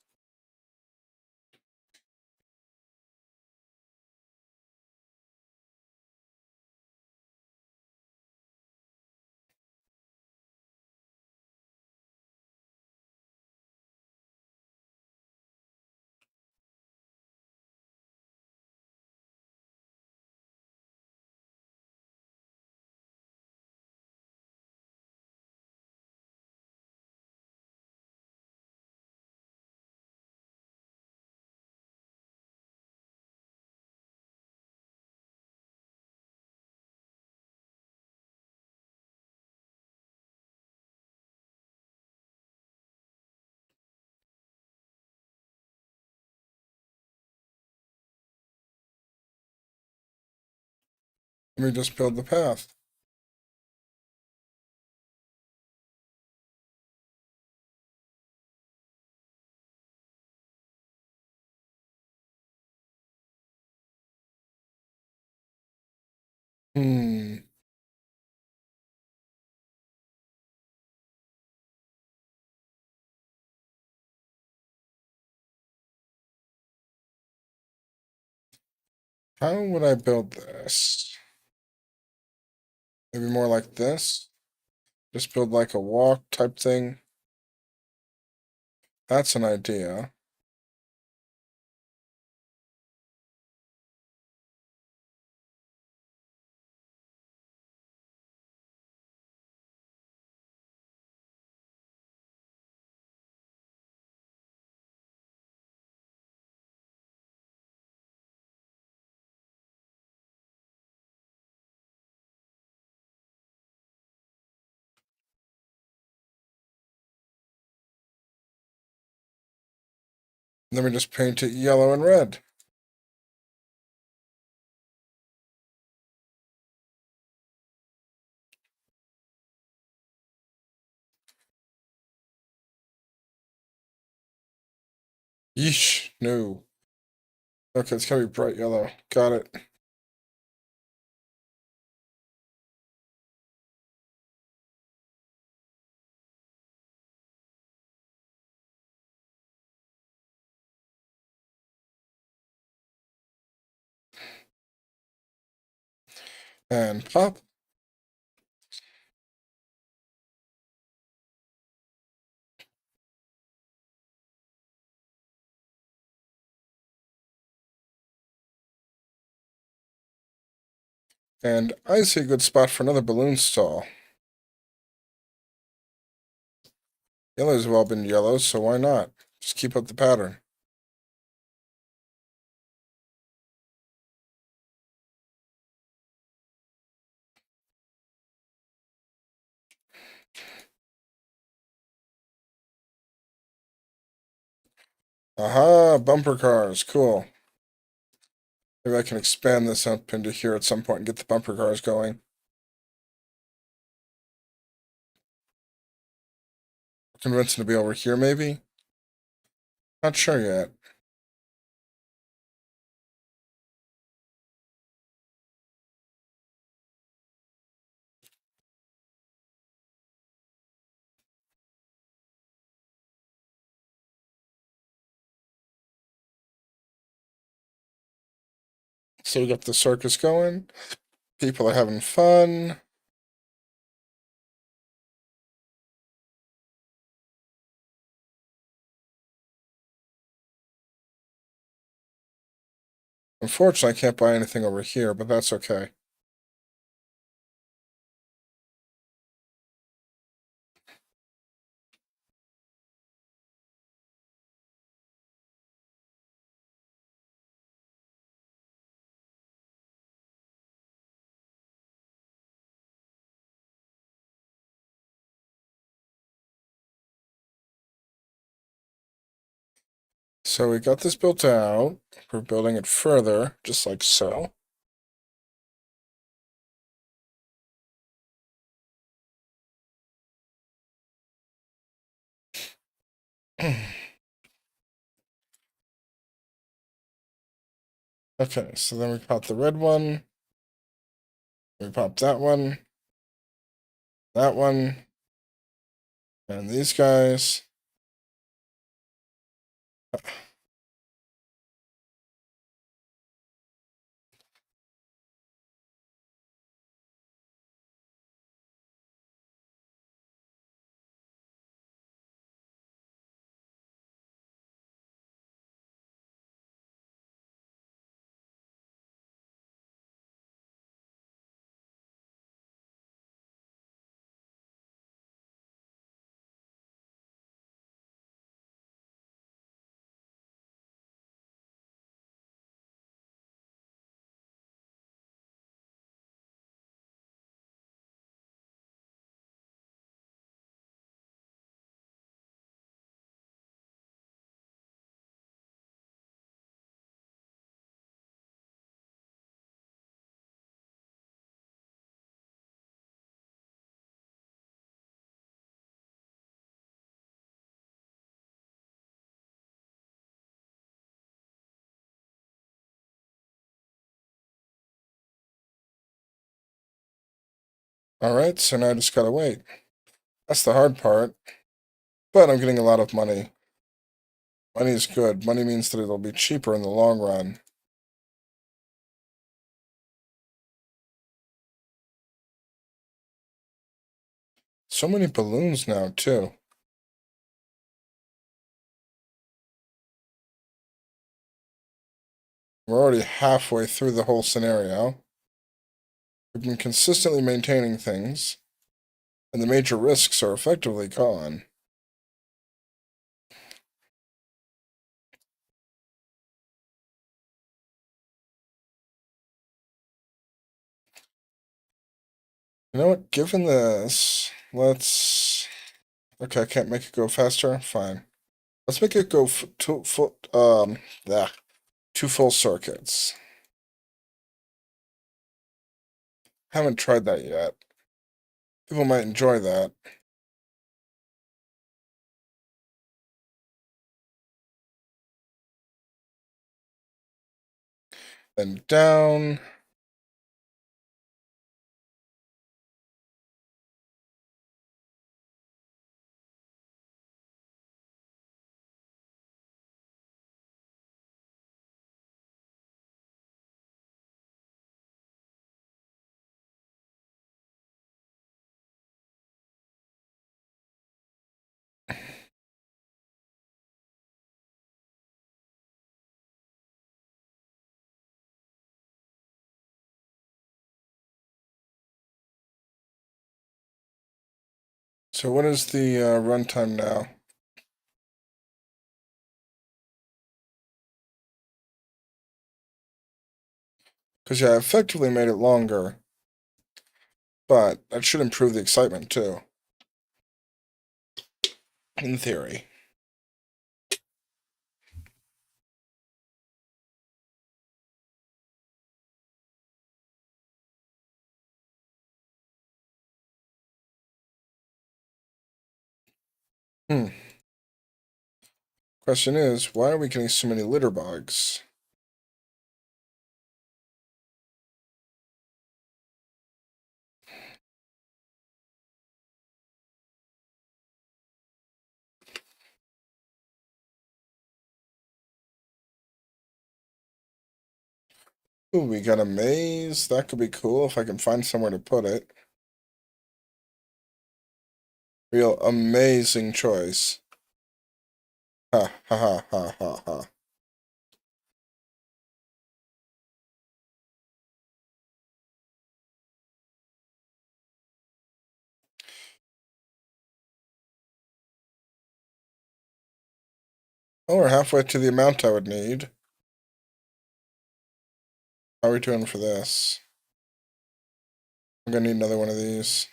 Let me just build the path. Hmm. How would I build this? Maybe more like this? Just build like a walk type thing. That's an idea. Then we just paint it yellow and red. Yeesh, no. Okay, it's gotta be bright yellow. Got it. And pop. And I see a good spot for another balloon stall. Yellow's well been yellow, so why not? Just keep up the pattern. Aha, bumper cars, cool. Maybe I can expand this up into here at some point and get the bumper cars going. Convince them to be over here, maybe? Not sure yet. So we got the circus going. People are having fun. Unfortunately, I can't buy anything over here, but that's okay. So we got this built out. We're building it further, just like so. Okay, so then we pop the red one. We pop that one. That one. And these guys. All right, so now I just gotta wait. That's the hard part. But I'm getting a lot of money. Money is good. Money means that it'll be cheaper in the long run. So many balloons now, too. We're already halfway through the whole scenario. We've been consistently maintaining things, and the major risks are effectively gone. You know what? Given this, let's... Okay, I can't make it go faster? Fine. Let's make it go two full circuits. Haven't tried that yet. People might enjoy that. Then down. So what is the runtime now? Because yeah, I effectively made it longer, but that should improve the excitement too, in theory. Question is, why are we getting so many litter bugs? Ooh, we got a maze. That could be cool if I can find somewhere to put it. Real amazing choice. Ha ha ha ha ha ha. Oh, we're halfway to the amount I would need. How are we doing for this? I'm gonna need another one of these.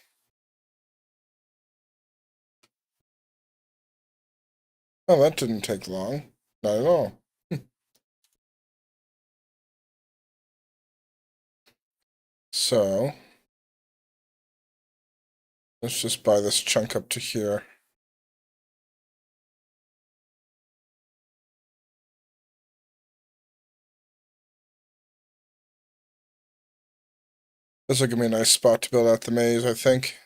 Oh, that didn't take long. Not at all. So, let's just buy this chunk up to here. This will give me a nice spot to build out the maze, I think.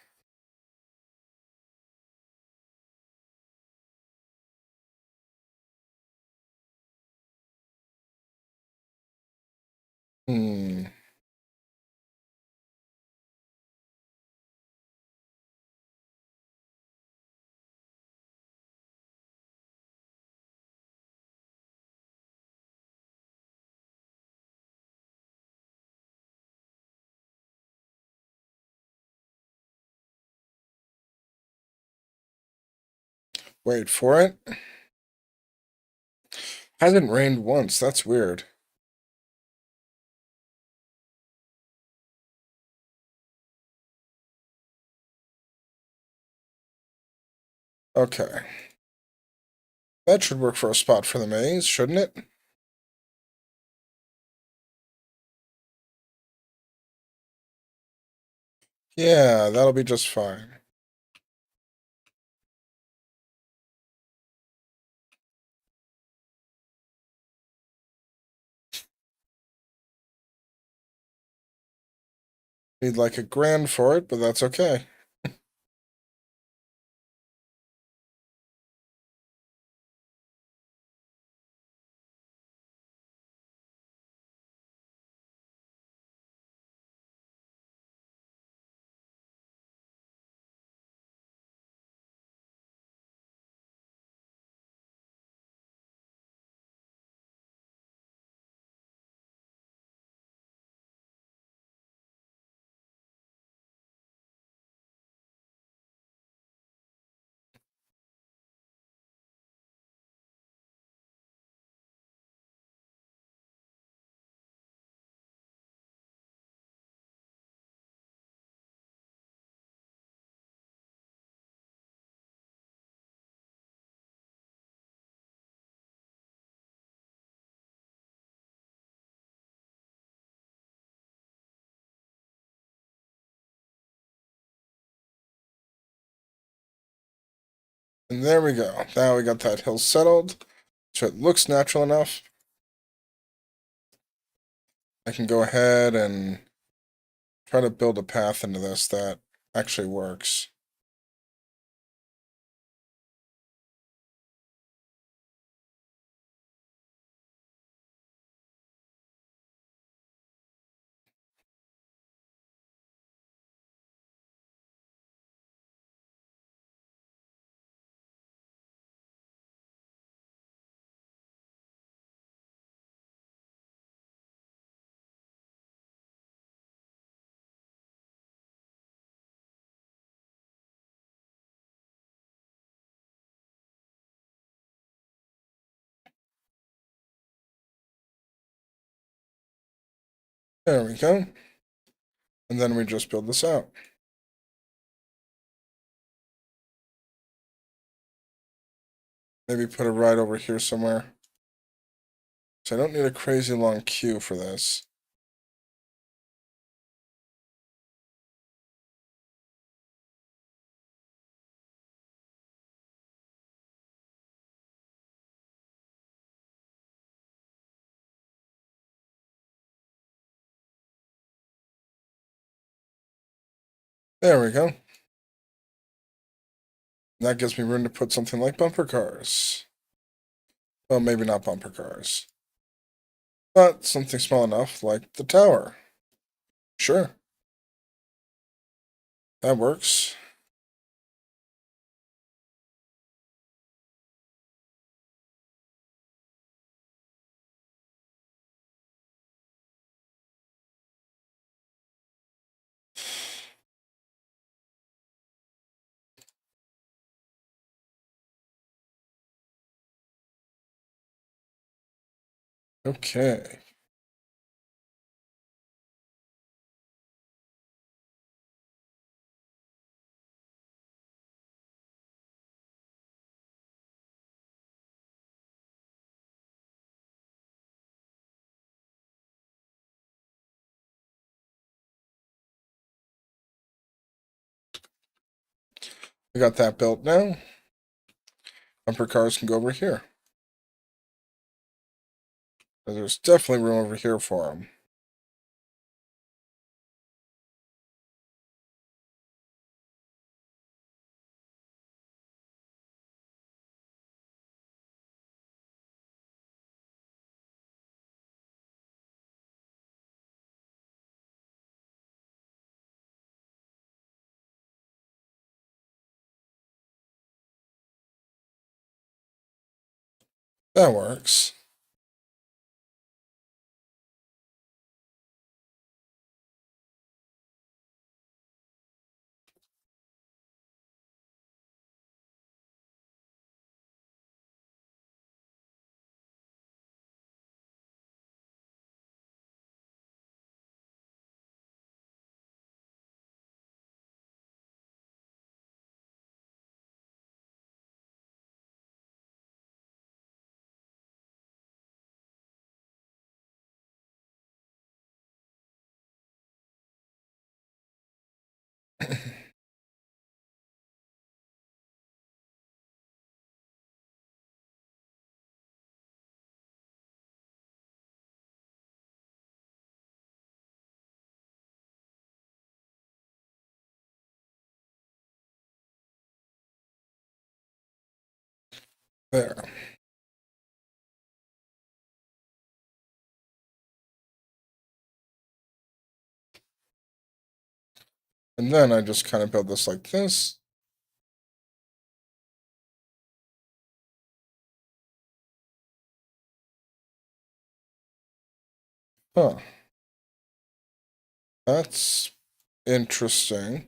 Hmm. Wait for it. Hasn't rained once. That's weird. Okay. That should work for a spot for the maze, shouldn't it? Yeah, that'll be just fine. Need like $1,000 for it, but that's okay. And there we go. Now we got that hill settled, so it looks natural enough. I can go ahead and try to build a path into this that actually works. There we go. And then we just build this out. Maybe put it right over here somewhere. So I don't need a crazy long queue for this. There we go. And that gives me room to put something like bumper cars. Well, maybe not bumper cars. But something small enough like the tower. Sure. That works. Okay. We got that built now. Bumper cars can go over here. There's definitely room over here for them. That works. There. And then I just kind of build this like this. Huh. That's interesting.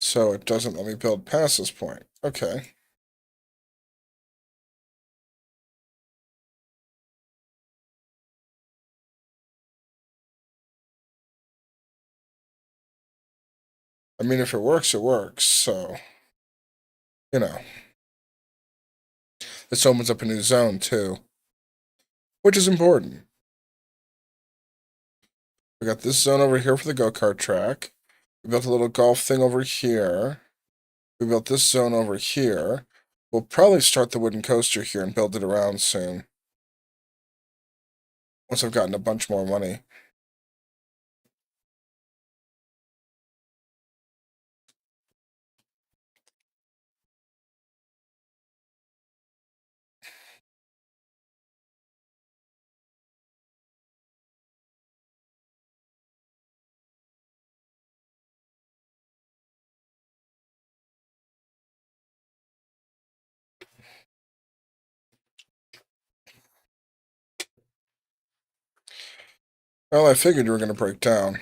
So it doesn't let me build past this point. Okay. I mean, if it works, it works. So, you know. This opens up a new zone, too. Which is important. We got this zone over here for the go-kart track. We built a little golf thing over here. We built this zone over here. We'll probably start the wooden coaster here and build it around soon. Once I've gotten a bunch more money. Well, I figured you were going to break down.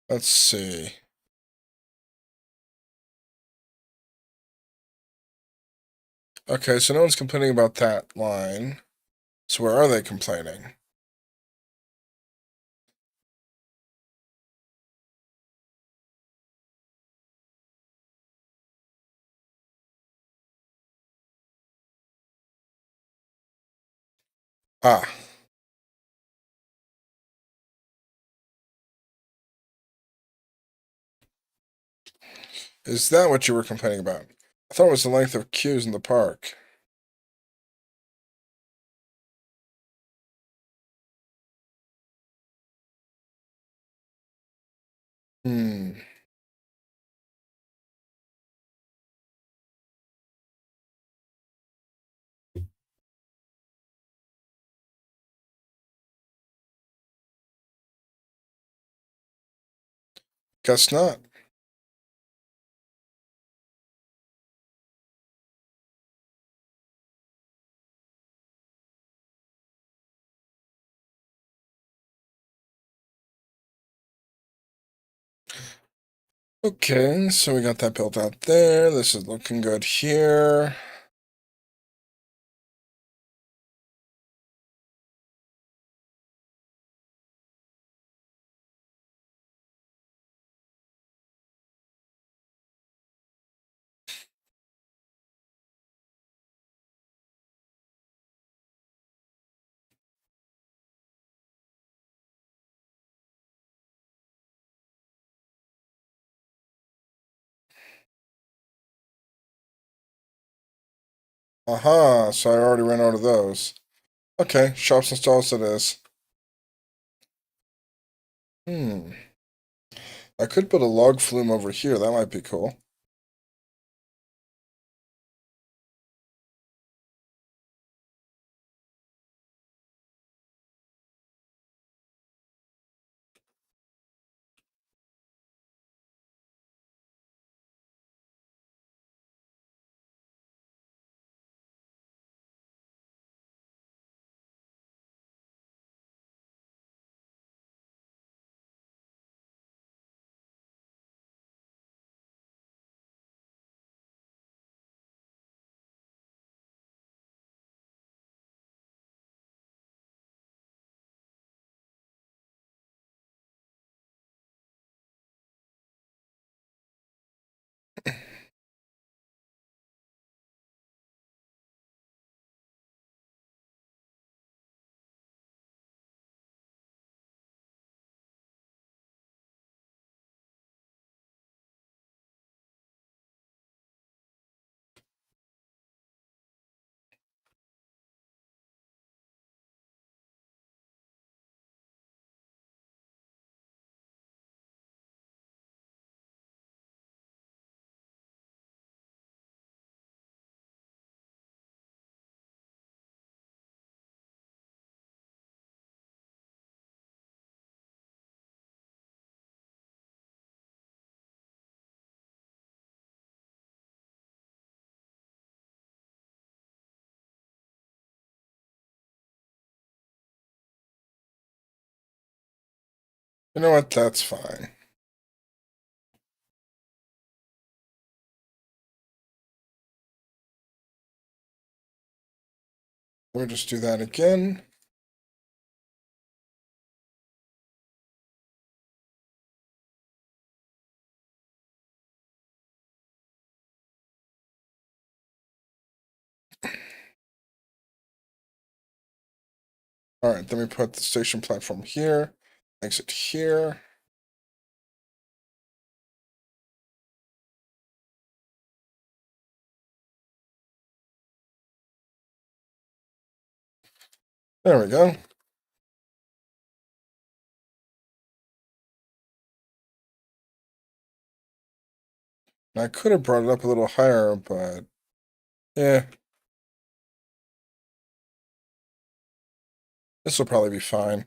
Let's see. Okay, so no one's complaining about that line. So where are they complaining? Ah. Is that what you were complaining about? I thought it was the length of queues in the park. Hmm. Guess not. Okay, so we got that built out there. This is looking good here. Aha, so I already ran out of those. Okay, shops and stalls it is. Hmm. I could put a log flume over here. That might be cool. You know what? That's fine. We'll just do that again. All right, then we put the station platform here, exit here. There we go. And I could have brought it up a little higher, but yeah, this will probably be fine.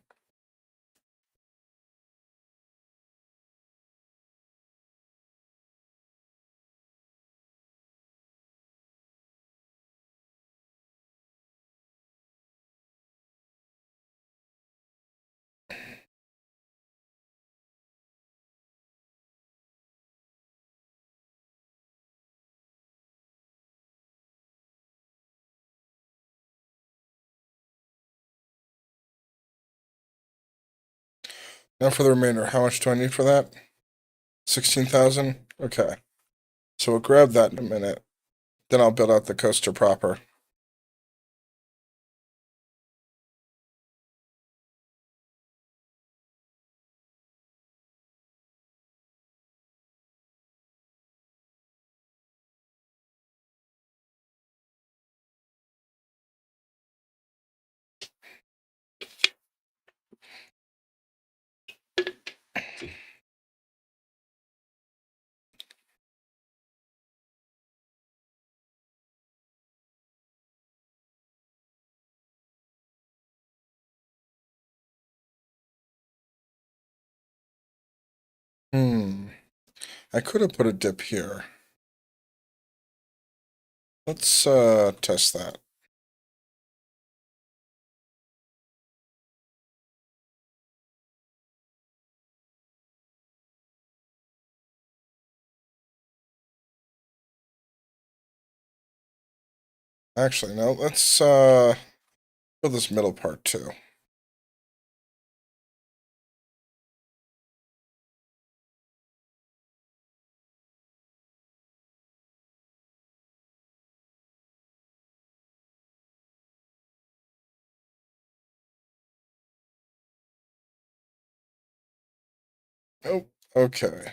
Now for the remainder, how much do I need for that? 16,000? Okay. So we'll grab that in a minute. Then I'll build out the coaster proper. I could have put a dip here. Let's test that. Actually, no, let's build this middle part too. Oh, okay.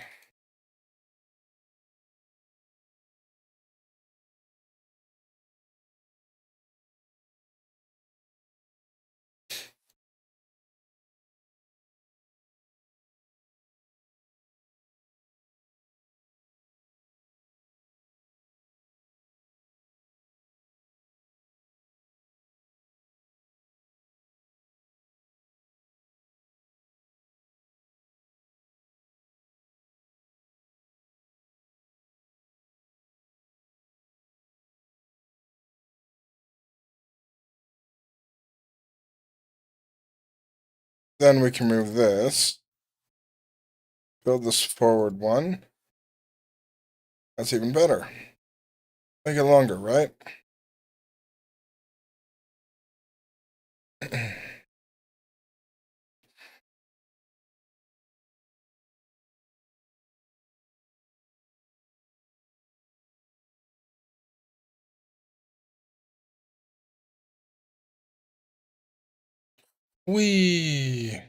Then we can move this. Build this forward one. That's even better. Make it longer, right? Whee!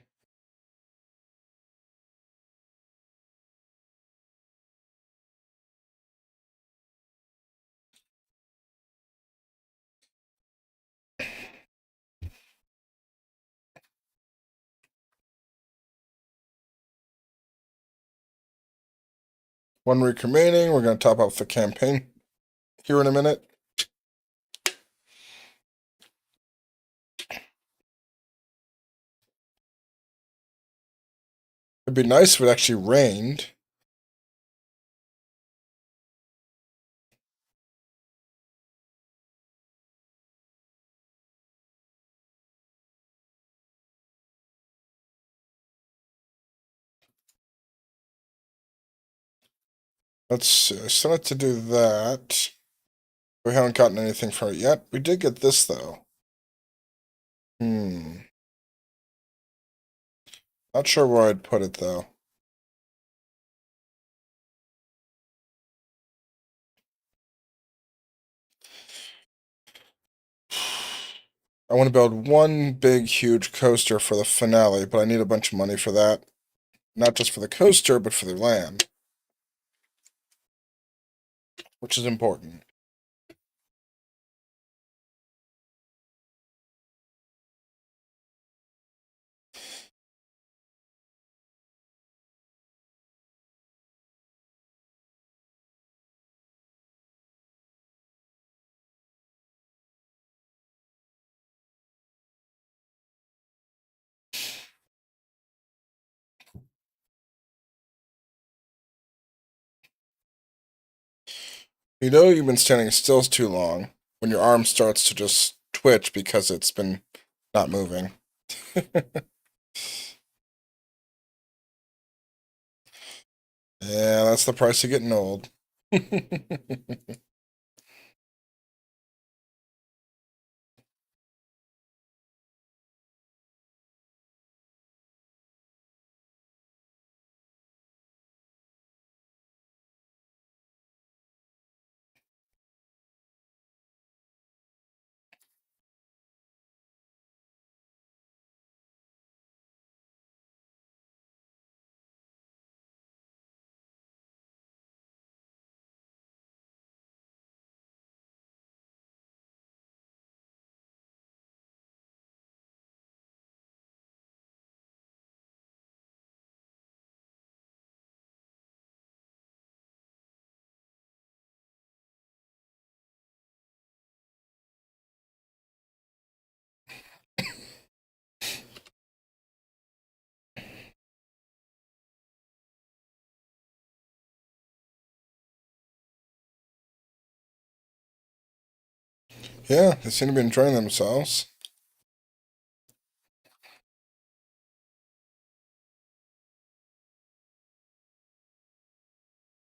One week remaining. We're going to top off the campaign here in a minute. It'd be nice if it actually rained. Let's see. I still have to do that. We haven't gotten anything from it yet. We did get this, though. Not sure where I'd put it, though. I want to build one big, huge coaster for the finale, but I need a bunch of money for that. Not just for the coaster, but for the land. Which is important. You know you've been standing still too long when your arm starts to just twitch because it's been not moving. Yeah, that's the price of getting old. Yeah, they seem to be enjoying themselves.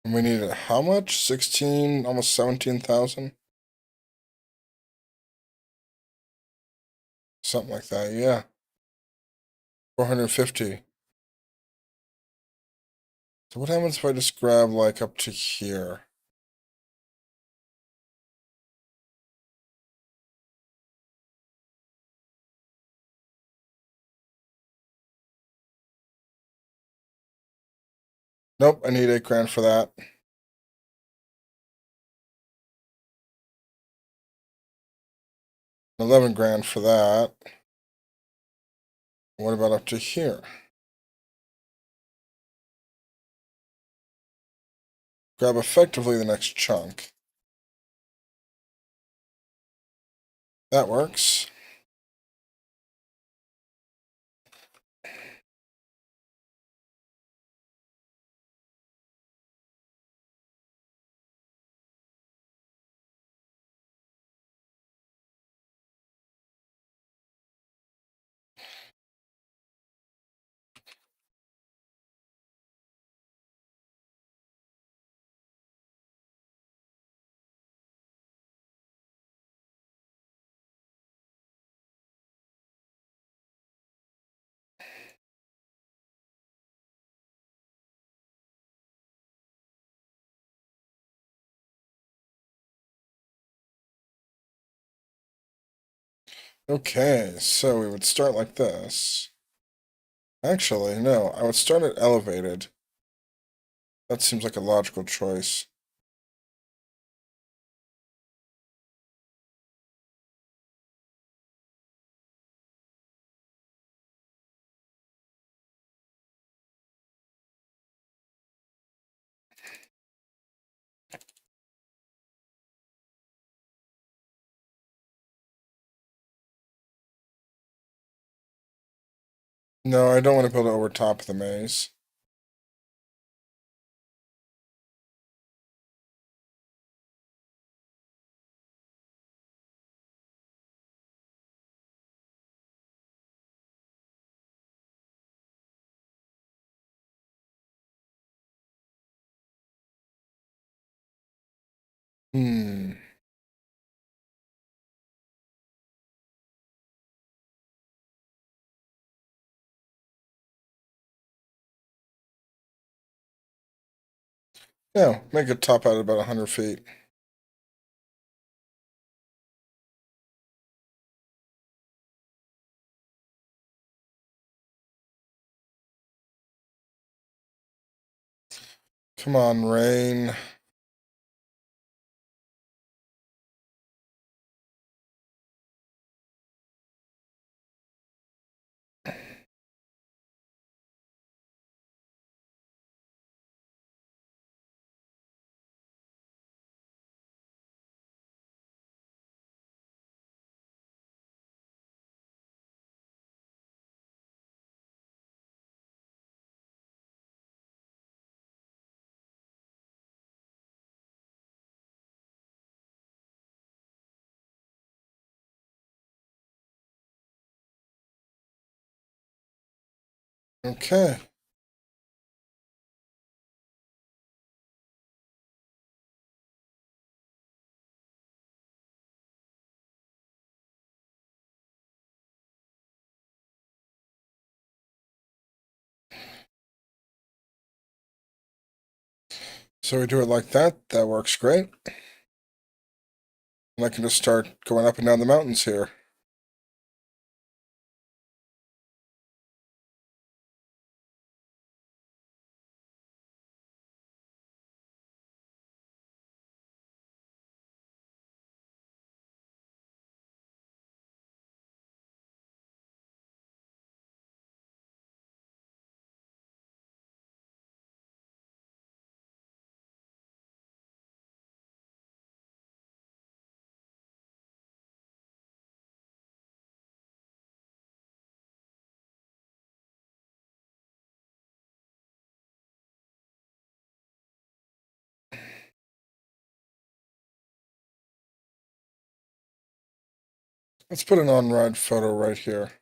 And we needed how much? 16, almost 17,000? Something like that, yeah. 450. So what happens if I just grab, like, up to here? Nope, I need 8 grand for that. 11 grand for that. What about up to here? Grab effectively the next chunk. That works. Okay, so we would start like this. Actually, no, I would start it elevated. That seems like a logical choice. No, I don't want to build it over top of the maze. Hmm. Yeah, make it top out at about 100 feet. Come on, rain. Okay. So we do it like that. That works great. And I can just start going up and down the mountains here. Let's put an on-ride photo right here.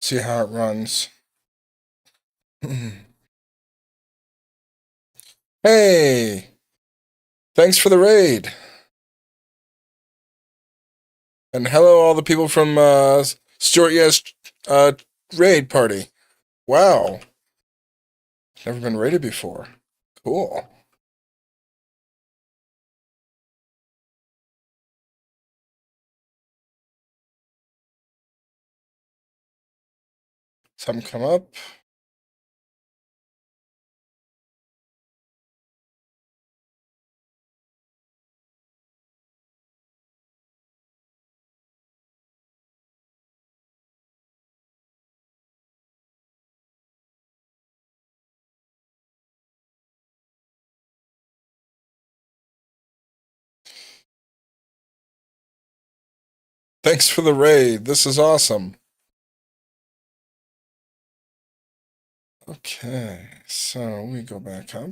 See how it runs. Hey, thanks for the raid. And hello, all the people from Stuart Yes raid party. Wow, never been raided before. Cool. Something come up. Thanks for the raid. This is awesome. Okay, so we go back up.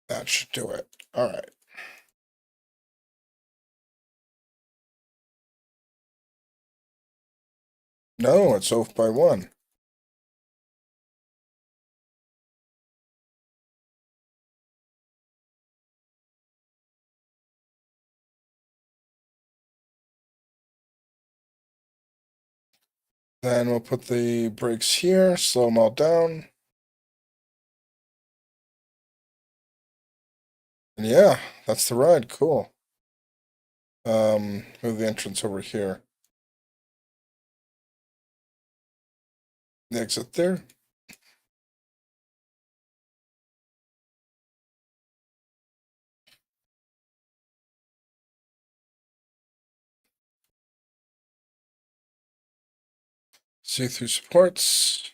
That should do it. All right. No, it's off by one. Then we'll put the brakes here, slow them all down. And yeah, that's the ride. Cool. Move the entrance over here. The exit there. See-through supports.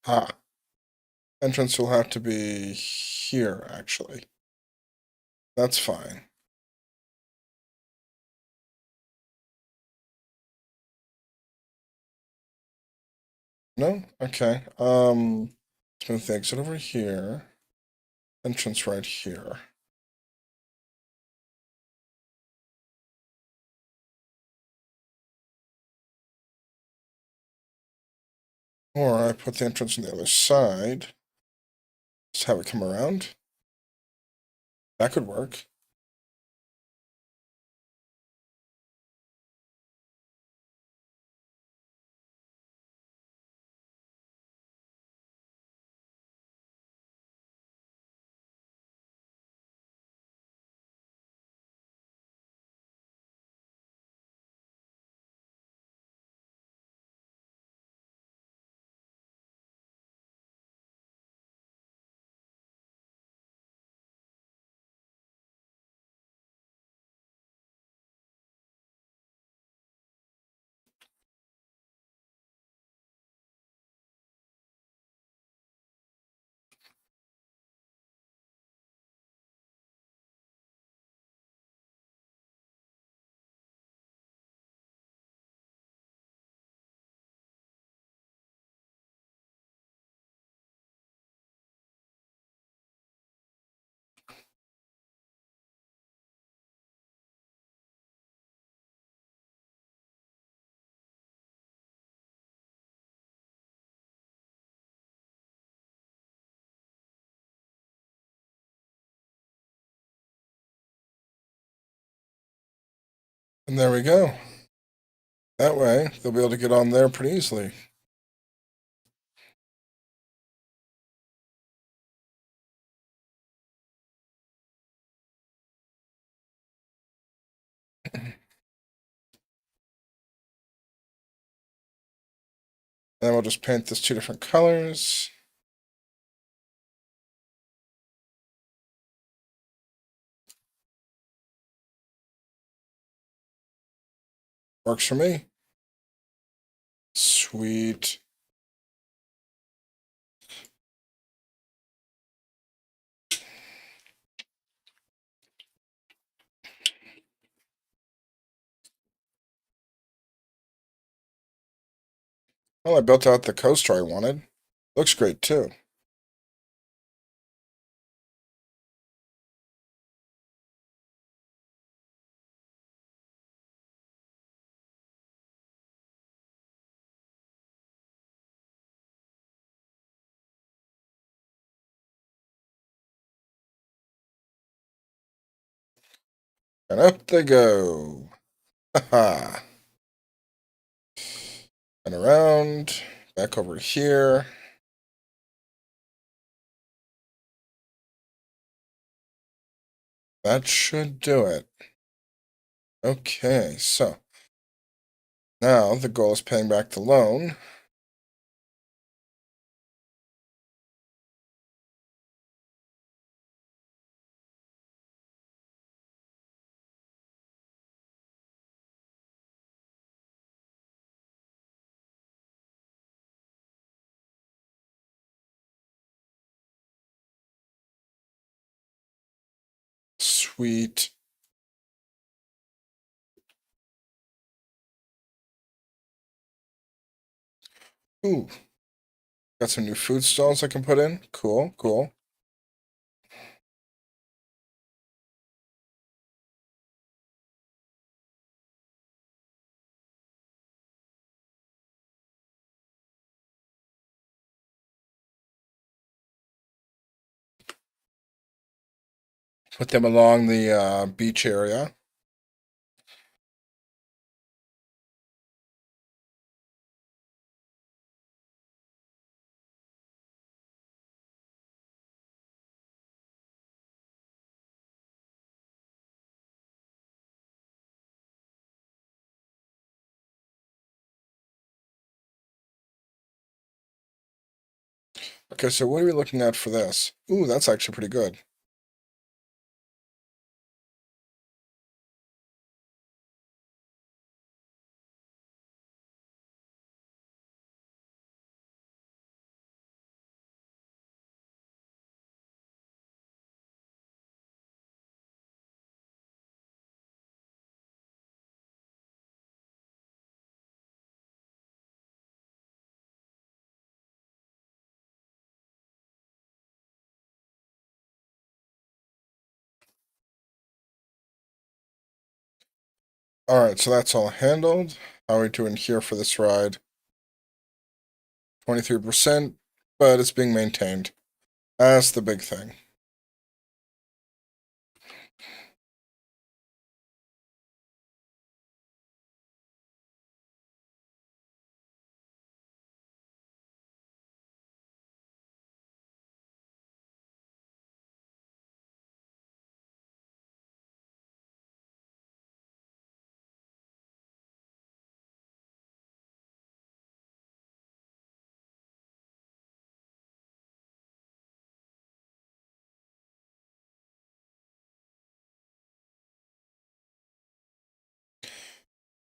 Ah, entrance will have to be here, actually. That's fine. No? Okay. Let's move the exit over here. Entrance right here. Or I put the entrance on the other side. Just have it come around. That could work. And there we go. That way, they'll be able to get on there pretty easily. And we'll just paint this 2 different colors. Works for me. Sweet. Well, I built out the coaster I wanted. Looks great too. And up they go. Haha. And around, back over here. That should do it. Okay, so now the goal is paying back the loan. Sweet. Ooh, got some new food stalls I can put in. Cool, cool. Put them along the beach area. Okay, so what are we looking at for this? Ooh, that's actually pretty good. All right, so that's all handled. How are we doing here for this ride? 23%, but it's being maintained. That's the big thing.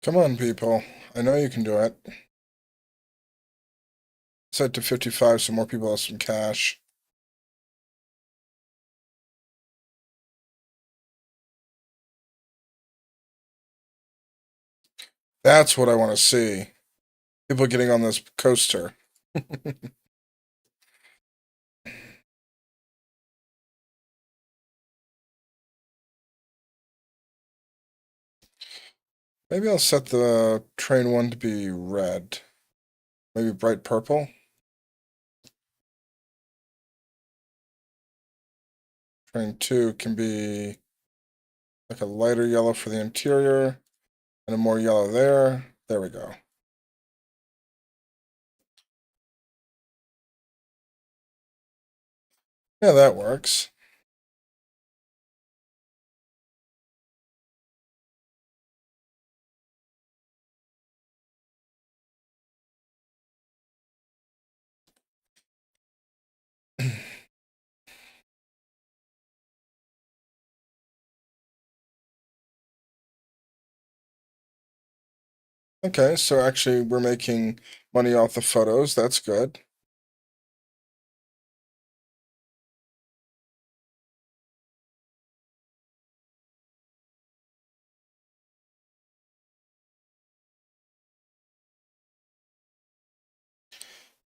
Come on, people. I know you can do it. Set to 55 so more people have some cash. That's what I want to see. People getting on this coaster. Maybe I'll set the train 1 to be red. Maybe bright purple. Train 2 can be like a lighter yellow for the interior. And more yellow there. There we go. Yeah, that works. Okay, so actually we're making money off the photos. That's good.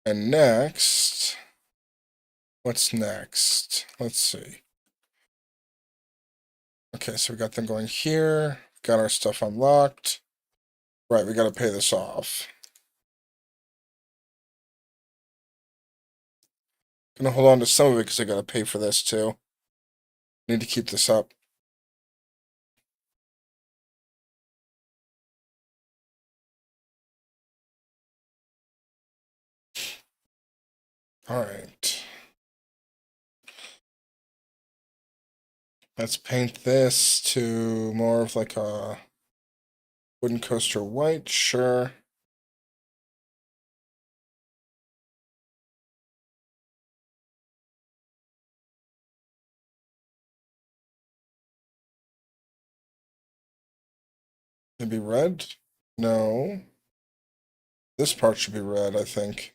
And next, what's next? Let's see. Okay, so we got them going here. Got our stuff unlocked. Right, we got to pay this off. Gonna hold on to some of it because I got to pay for this too. Need to keep this up. All right. Let's paint this to more of like a wooden coaster white. Sure. Maybe red? No. This part should be red, I think.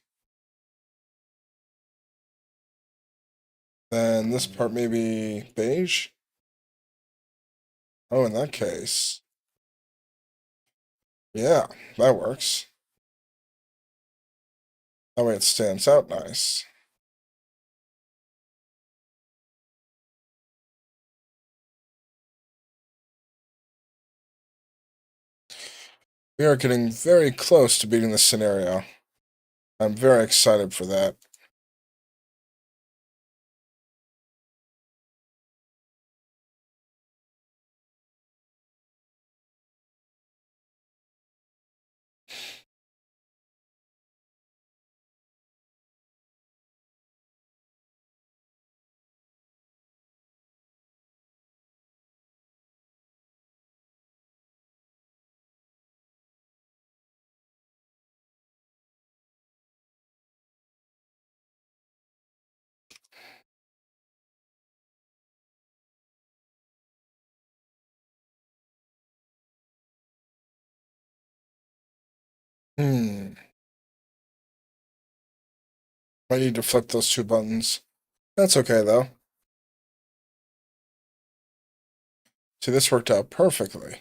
Then this part maybe beige? Oh, in that case. Yeah, that works. That way it stands out nice. We are getting very close to beating this scenario. I'm very excited for that. Might need to flip those two buttons. That's okay, though. See, this worked out perfectly.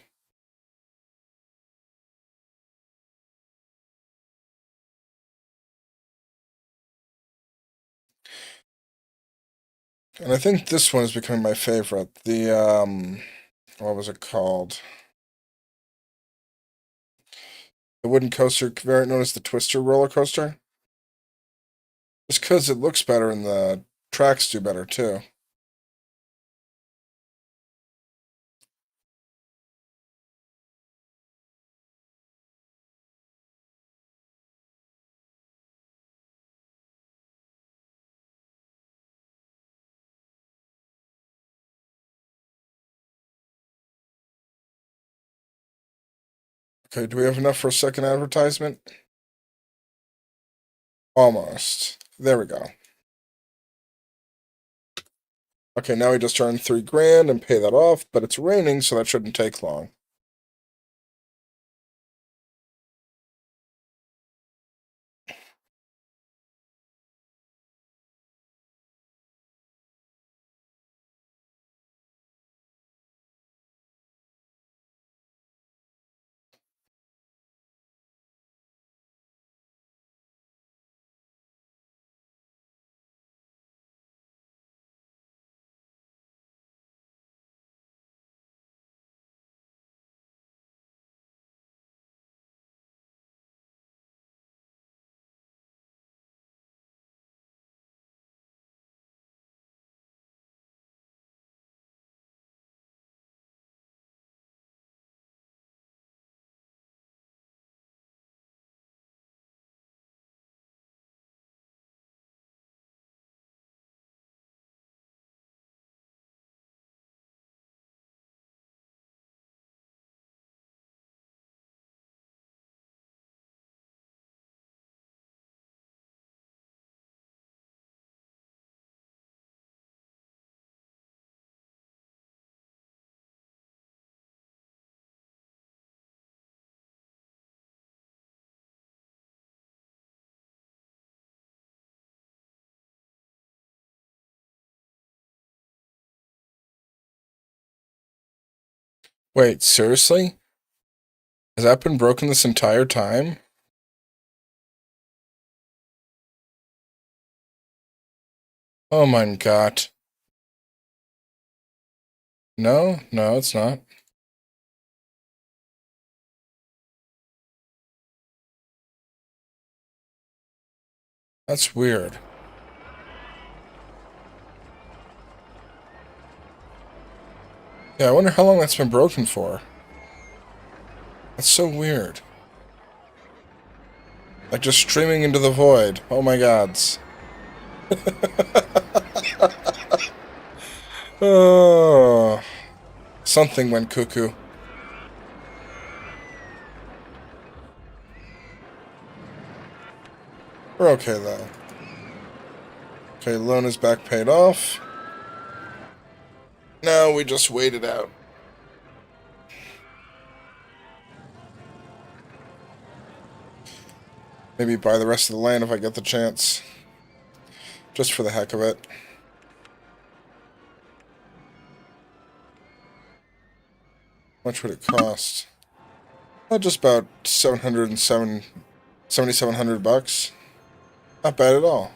And I think this one is becoming my favorite. What was it called? The wooden coaster variant known as the Twister roller coaster. Just because it looks better and the tracks do better, too. Okay, do we have enough for a second advertisement? Almost. There we go. Okay, now we just earned $3,000 and pay that off, but it's raining, so that shouldn't take long. Wait, seriously? Has that been broken this entire time? Oh my god. No, no, it's not. That's weird. Yeah, I wonder how long that's been broken for. That's so weird. Like just streaming into the void. Oh my gods. Oh, something went cuckoo. We're okay though. Okay, loan is back paid off. Now we just wait it out. Maybe buy the rest of the land if I get the chance. Just for the heck of it. How much would it cost? Well, just about 7,700 bucks. Not bad at all.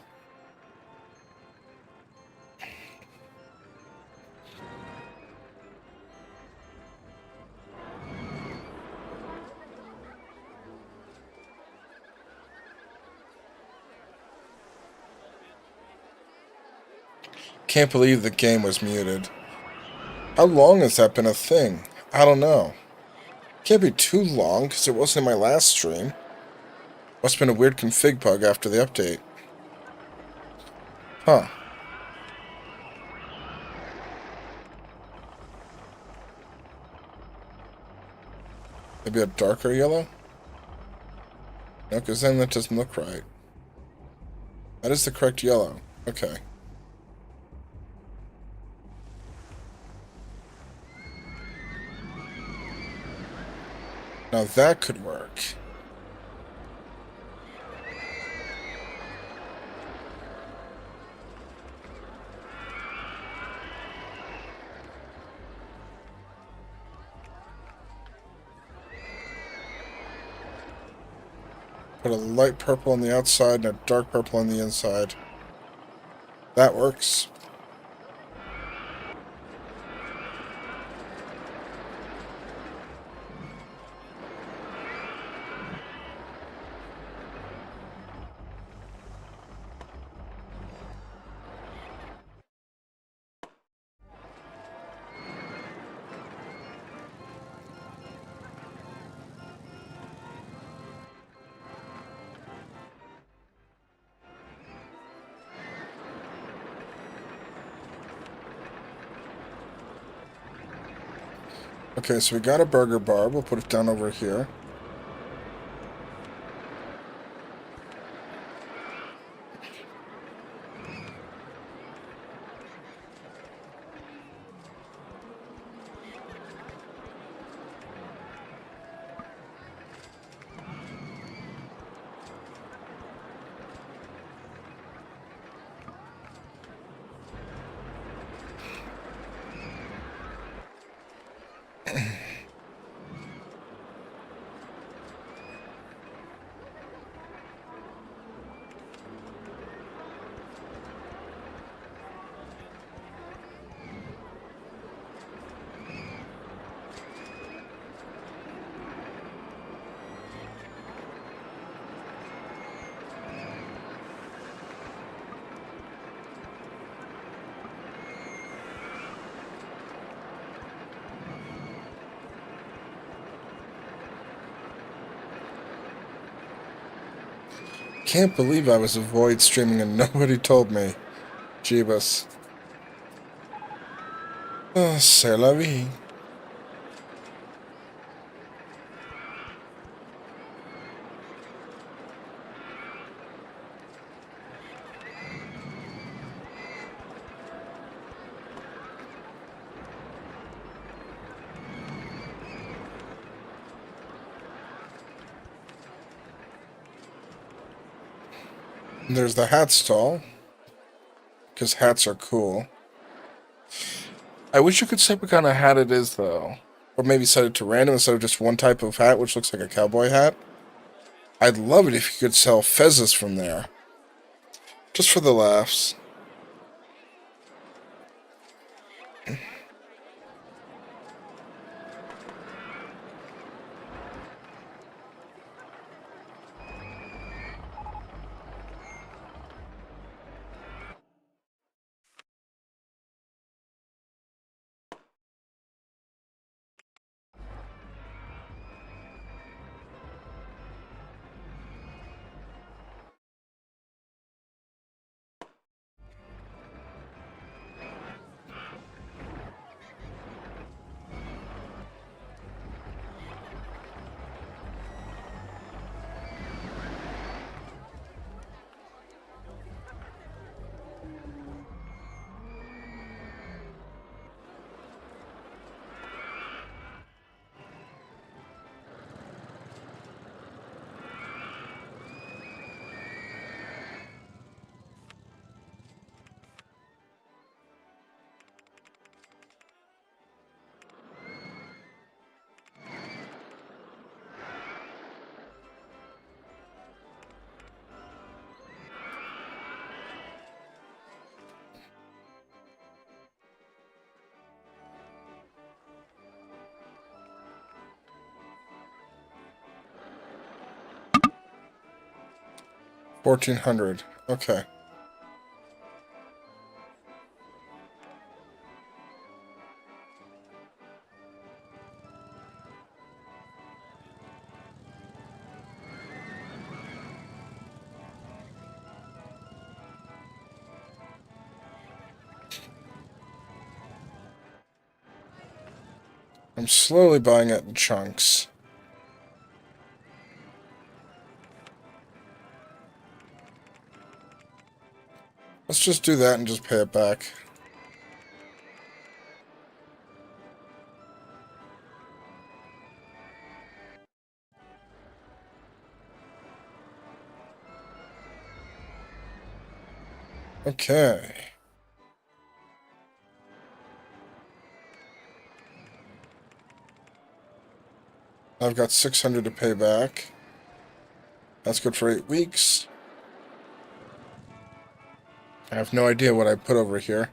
Can't believe the game was muted. How long has that been a thing? I don't know. Can't be too long, because it wasn't in my last stream. Must have been a weird config bug after the update. Huh. Maybe a darker yellow? No, because then that doesn't look right. That is the correct yellow. Okay. Now that could work. Put a light purple on the outside and a dark purple on the inside. That works. Okay, so we got a burger bar. We'll put it down over here. Can't believe I was avoid streaming and nobody told me. Jeebus. Oh, c'est la vie. And there's the hat stall. Because hats are cool. I wish you could say what kind of hat it is, though. Or maybe set it to random instead of just one type of hat, which looks like a cowboy hat. I'd love it if you could sell fezzes from there. Just for the laughs. $1,400. Okay. I'm slowly buying it in chunks. Let's just do that and just pay it back. Okay. I've got 600 to pay back. That's good for 8 weeks. I have no idea what I put over here.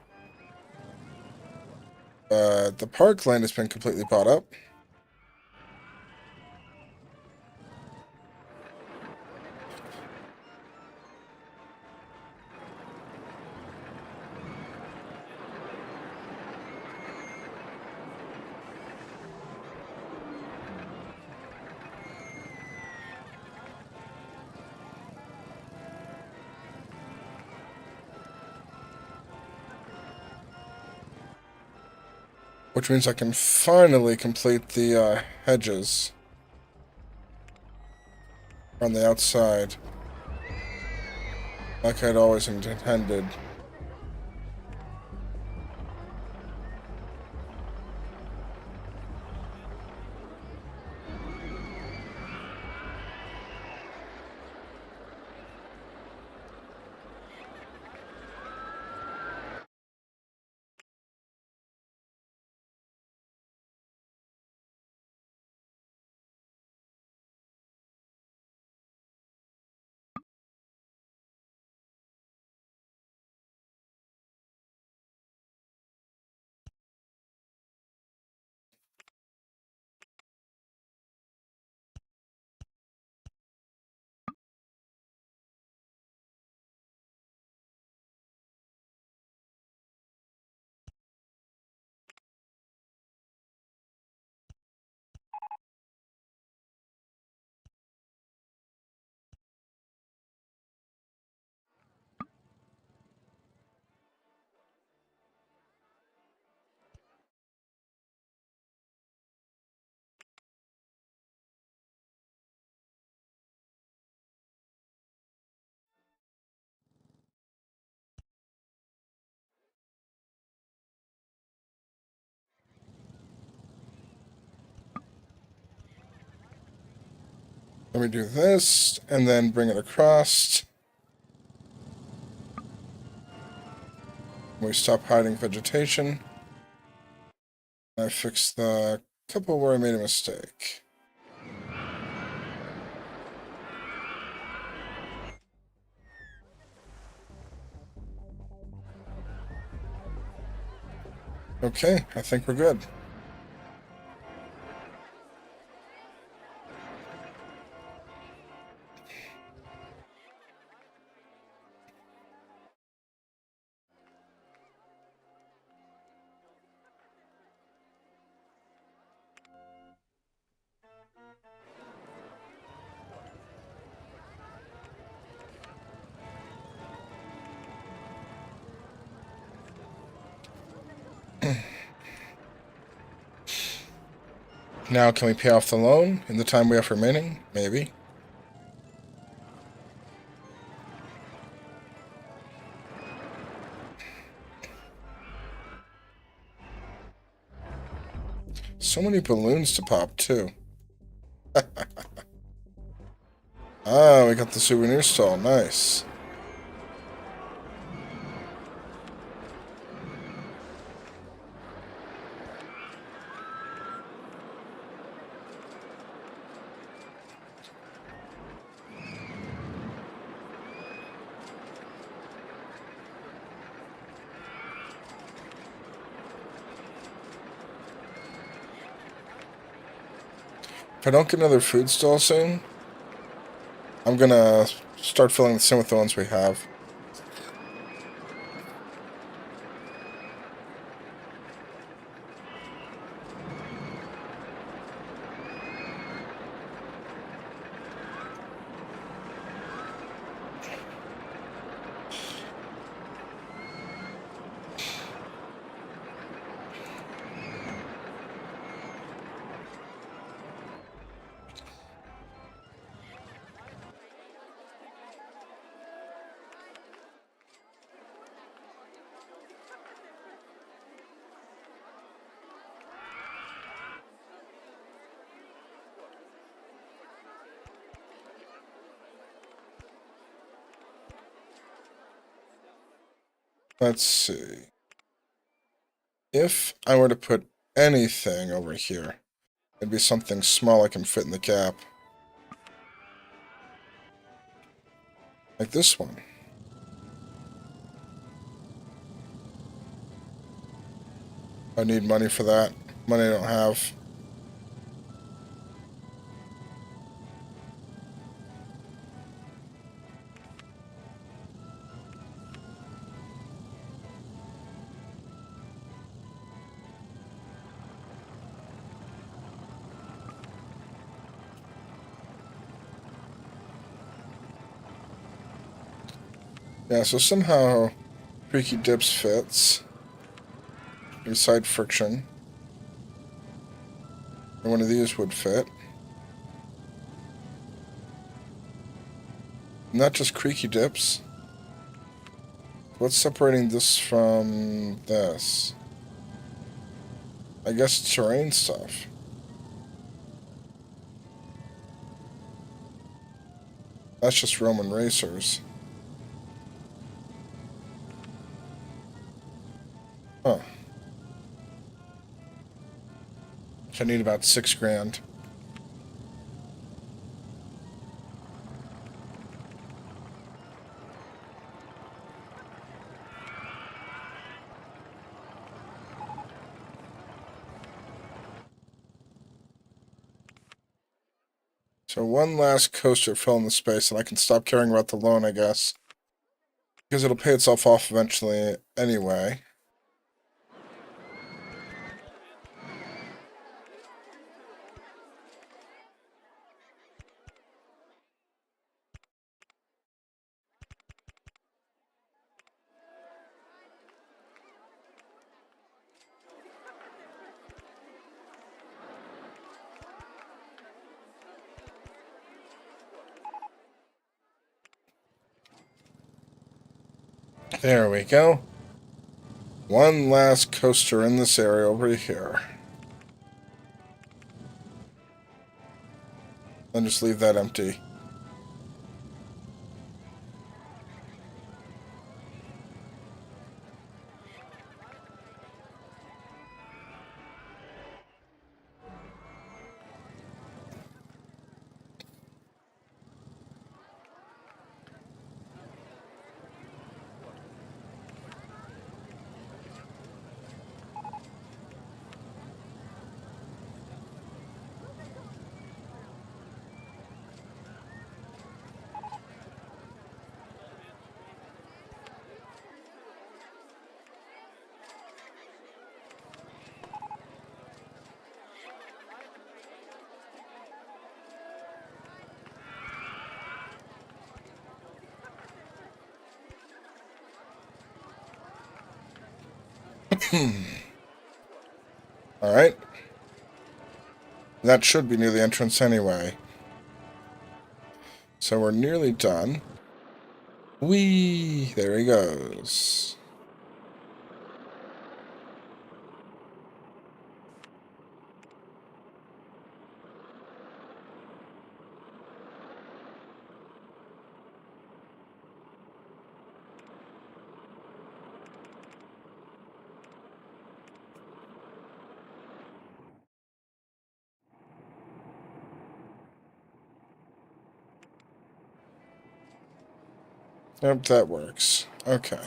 The parkland has been completely bought up. Which means I can finally complete the hedges on the outside, like I'd always intended. Let me do this, and then bring it across. We stop hiding vegetation. I fix the couple where I made a mistake. Okay, I think we're good. Now, can we pay off the loan in the time we have remaining? Maybe. So many balloons to pop, too. Ah, we got the souvenir stall. Nice. If I don't get another food stall soon, I'm gonna start filling this in with the ones we have. Let's see. If I were to put anything over here, it'd be something small I can fit in the gap. Like this one. I need money for that. Money I don't have. Yeah, so somehow Creaky Dips fits. Side friction. And one of these would fit. Not just Creaky Dips. What's separating this from this? I guess terrain stuff. That's just Roman racers. Huh. I need about $6 grand. So one last coaster fill in the space, and I can stop caring about the loan, I guess. Because it'll pay itself off eventually anyway. There we go. One last coaster in this area over here. Then just leave that empty. Alright. That should be near the entrance anyway. So we're nearly done. Whee! There he goes. Yep, that works. Okay.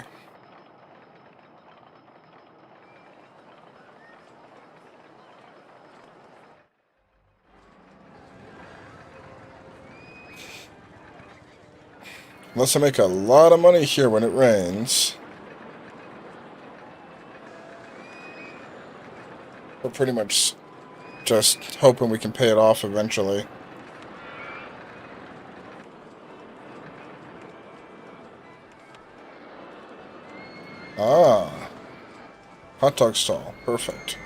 Unless I make a lot of money here when it rains. We're pretty much just hoping we can pay it off eventually. Ah. Hot dog stall. Perfect.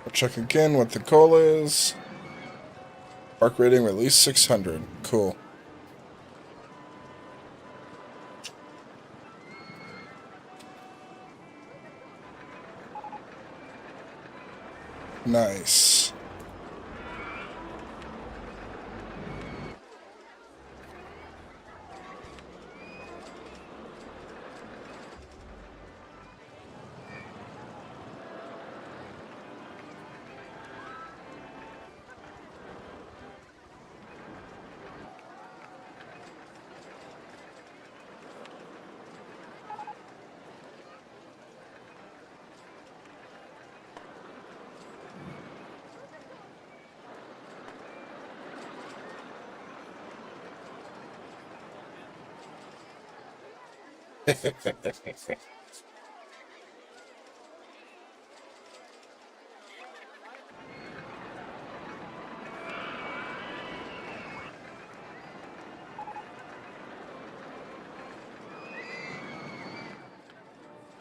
I'll check again what the goal is. Park rating at least 600. Cool. Nice.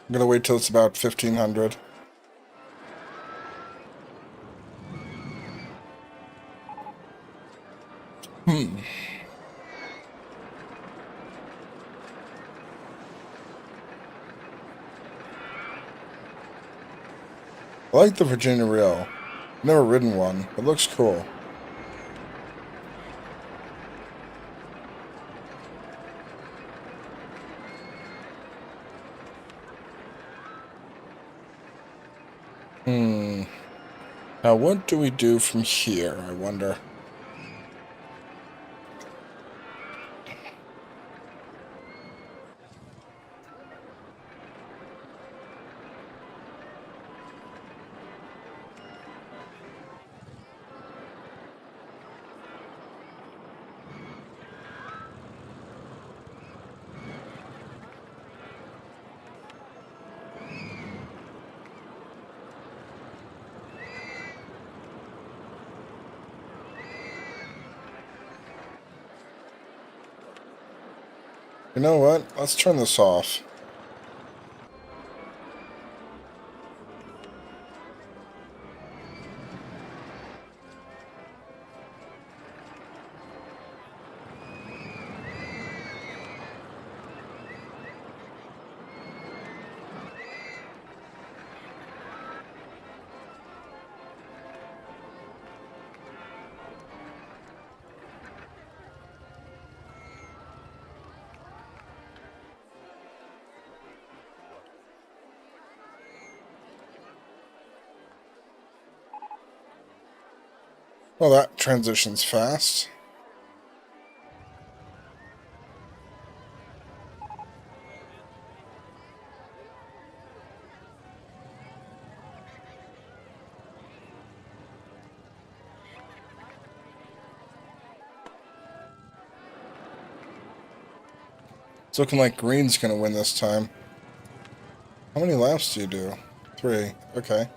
I'm gonna wait till it's about 1500. I like the Virginia Reel. Never ridden one. It looks cool. Now what do we do from here, I wonder? You know what? Let's turn this off. Well, that transition's fast. It's looking like green's gonna win this time. How many laps do you do? 3. Okay.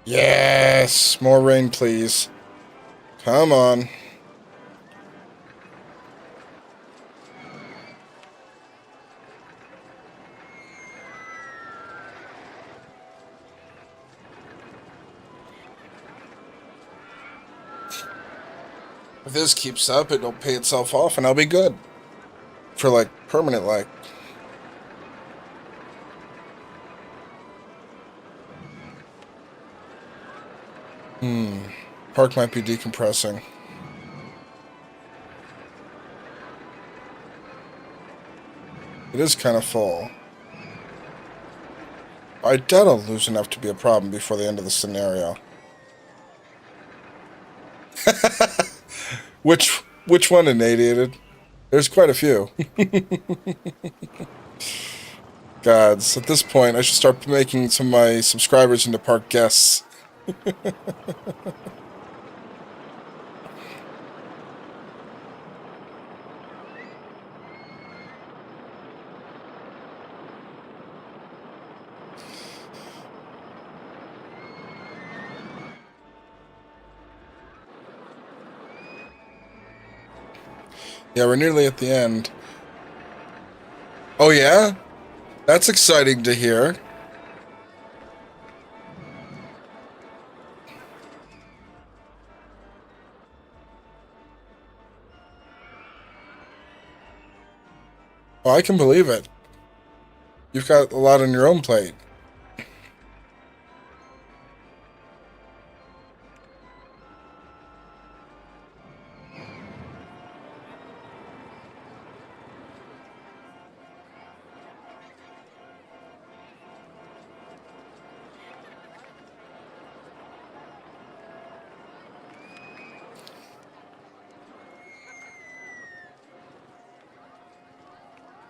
Yes! More rain, please. Come on. If this keeps up, it'll pay itself off and I'll be good. For, like, permanent, like. Park might be decompressing. It is kind of full. I doubt I'll lose enough to be a problem before the end of the scenario. Which one irradiated? There's quite a few. Gods, at this point, I should start making some of my subscribers into park guests. Yeah, we're nearly at the end. Oh yeah? That's exciting to hear. Oh, I can believe it. You've got a lot on your own plate.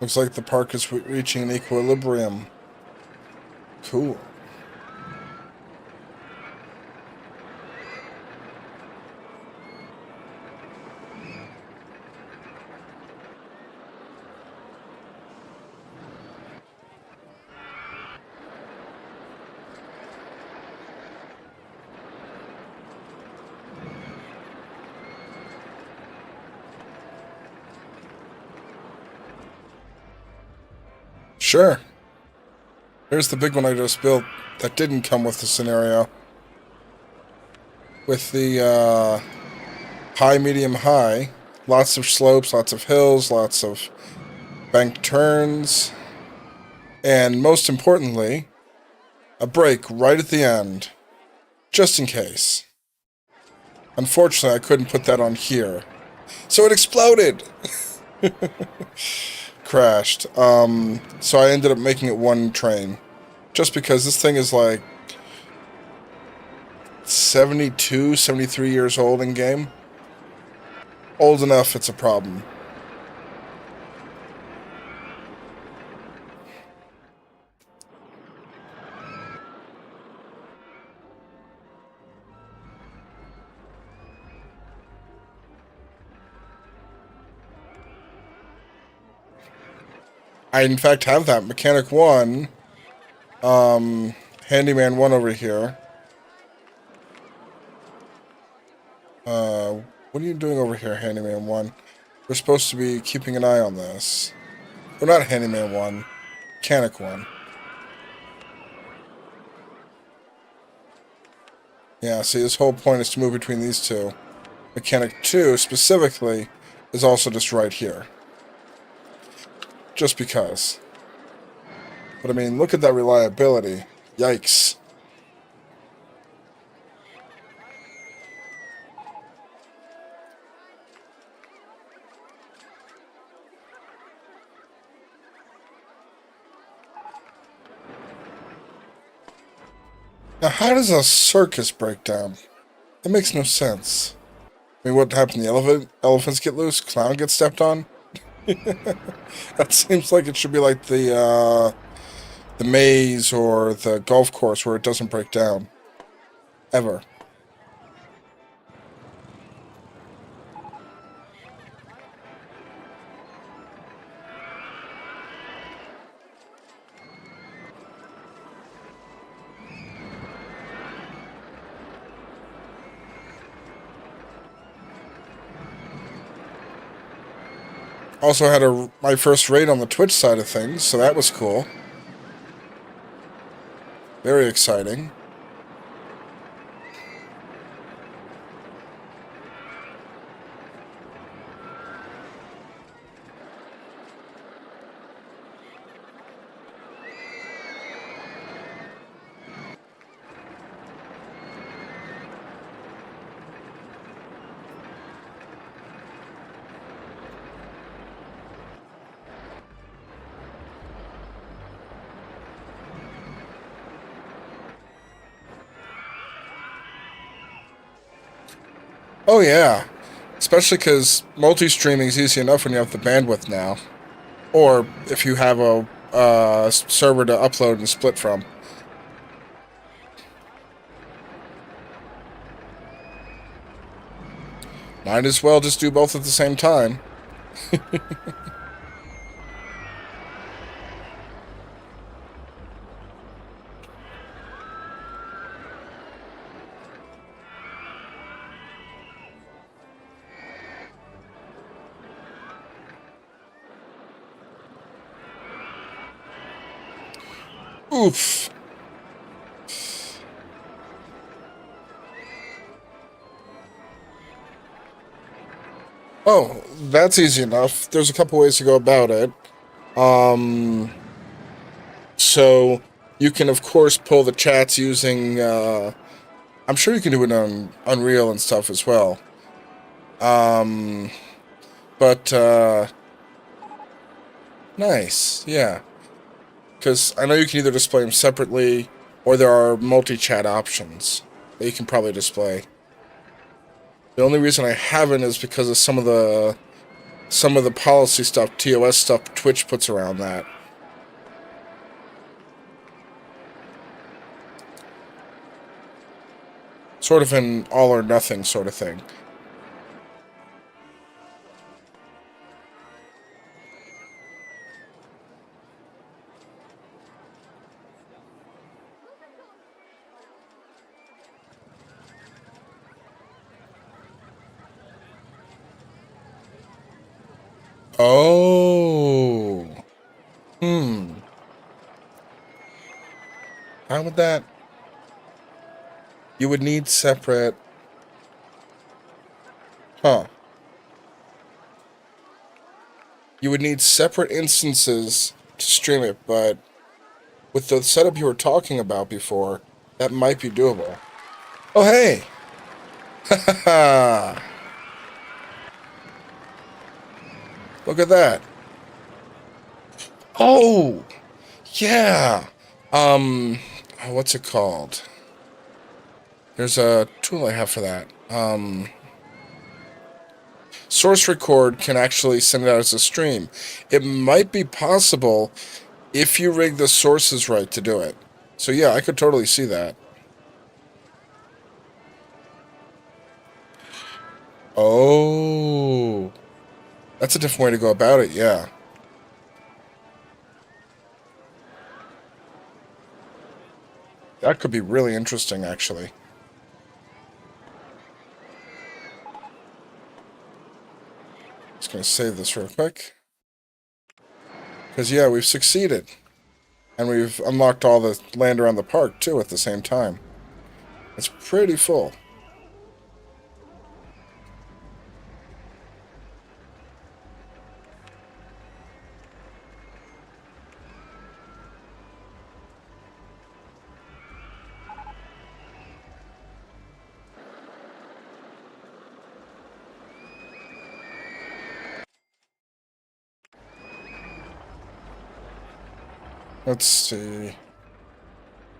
Looks like the park is reaching an equilibrium. Cool. Sure. Here's the big one I just built that didn't come with the scenario. With the high, medium, high. Lots of slopes, lots of hills, lots of banked turns. And most importantly, a break right at the end. Just in case. Unfortunately, I couldn't put that on here. So it exploded! Crashed. So I ended up making it one train. Just because this thing is like 72, 73 years old in game. Old enough, it's a problem. I, in fact, have that. Mechanic 1. Handyman 1 over here. What are you doing over here, Handyman 1? We're supposed to be keeping an eye on this. Well, not Handyman 1. Mechanic 1. Yeah, see, this whole point is to move between these two. Mechanic 2, specifically, is also just right here. Just because. But I mean, look at that reliability. Yikes. Now, how does a circus break down? That makes no sense. I mean, what happened? The elephants get loose? Clown gets stepped on? That seems like it should be like the maze or the golf course where it doesn't break down. Ever. Also had my first raid on the Twitch side of things, so that was cool. Very exciting. Oh yeah, especially because multi-streaming is easy enough when you have the bandwidth now, or if you have a server to upload and split from. Might as well just do both at the same time. Oof. Oh, that's easy enough. There's a couple ways to go about it. So you can, of course, pull the chats using, I'm sure you can do it on Unreal and stuff as well. But, nice, yeah. Because I know you can either display them separately, or there are multi-chat options that you can probably display. The only reason I haven't is because of some of the policy stuff, TOS stuff Twitch puts around that. Sort of an all or nothing sort of thing. Oh. How would that... You would need separate... Huh. You would need separate instances to stream it, but with the setup you were talking about before, that might be doable. Oh, hey! Haha! Look at that. Oh! Yeah! What's it called? There's a tool I have for that. Source Record can actually send it out as a stream. It might be possible if you rig the sources right to do it. So yeah, I could totally see that. Oh, that's a different way to go about it, yeah. That could be really interesting, actually. Just gonna save this real quick. Because, yeah, we've succeeded. And we've unlocked all the land around the park, too, at the same time. It's pretty full. Let's see.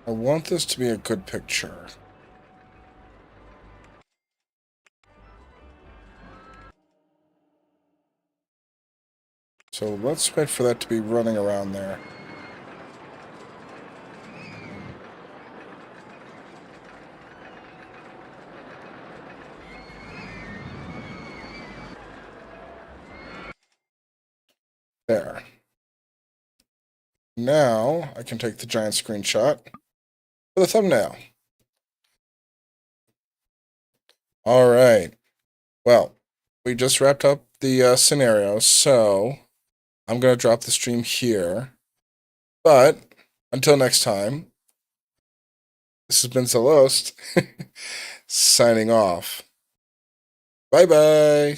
I want this to be a good picture. So let's wait for that to be running around there. There. Now, I can take the giant screenshot for the thumbnail. All right. Well, we just wrapped up the scenario, so I'm going to drop the stream here. But until next time, this has been Zelost, signing off. Bye-bye.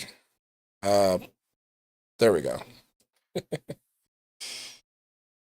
There we go.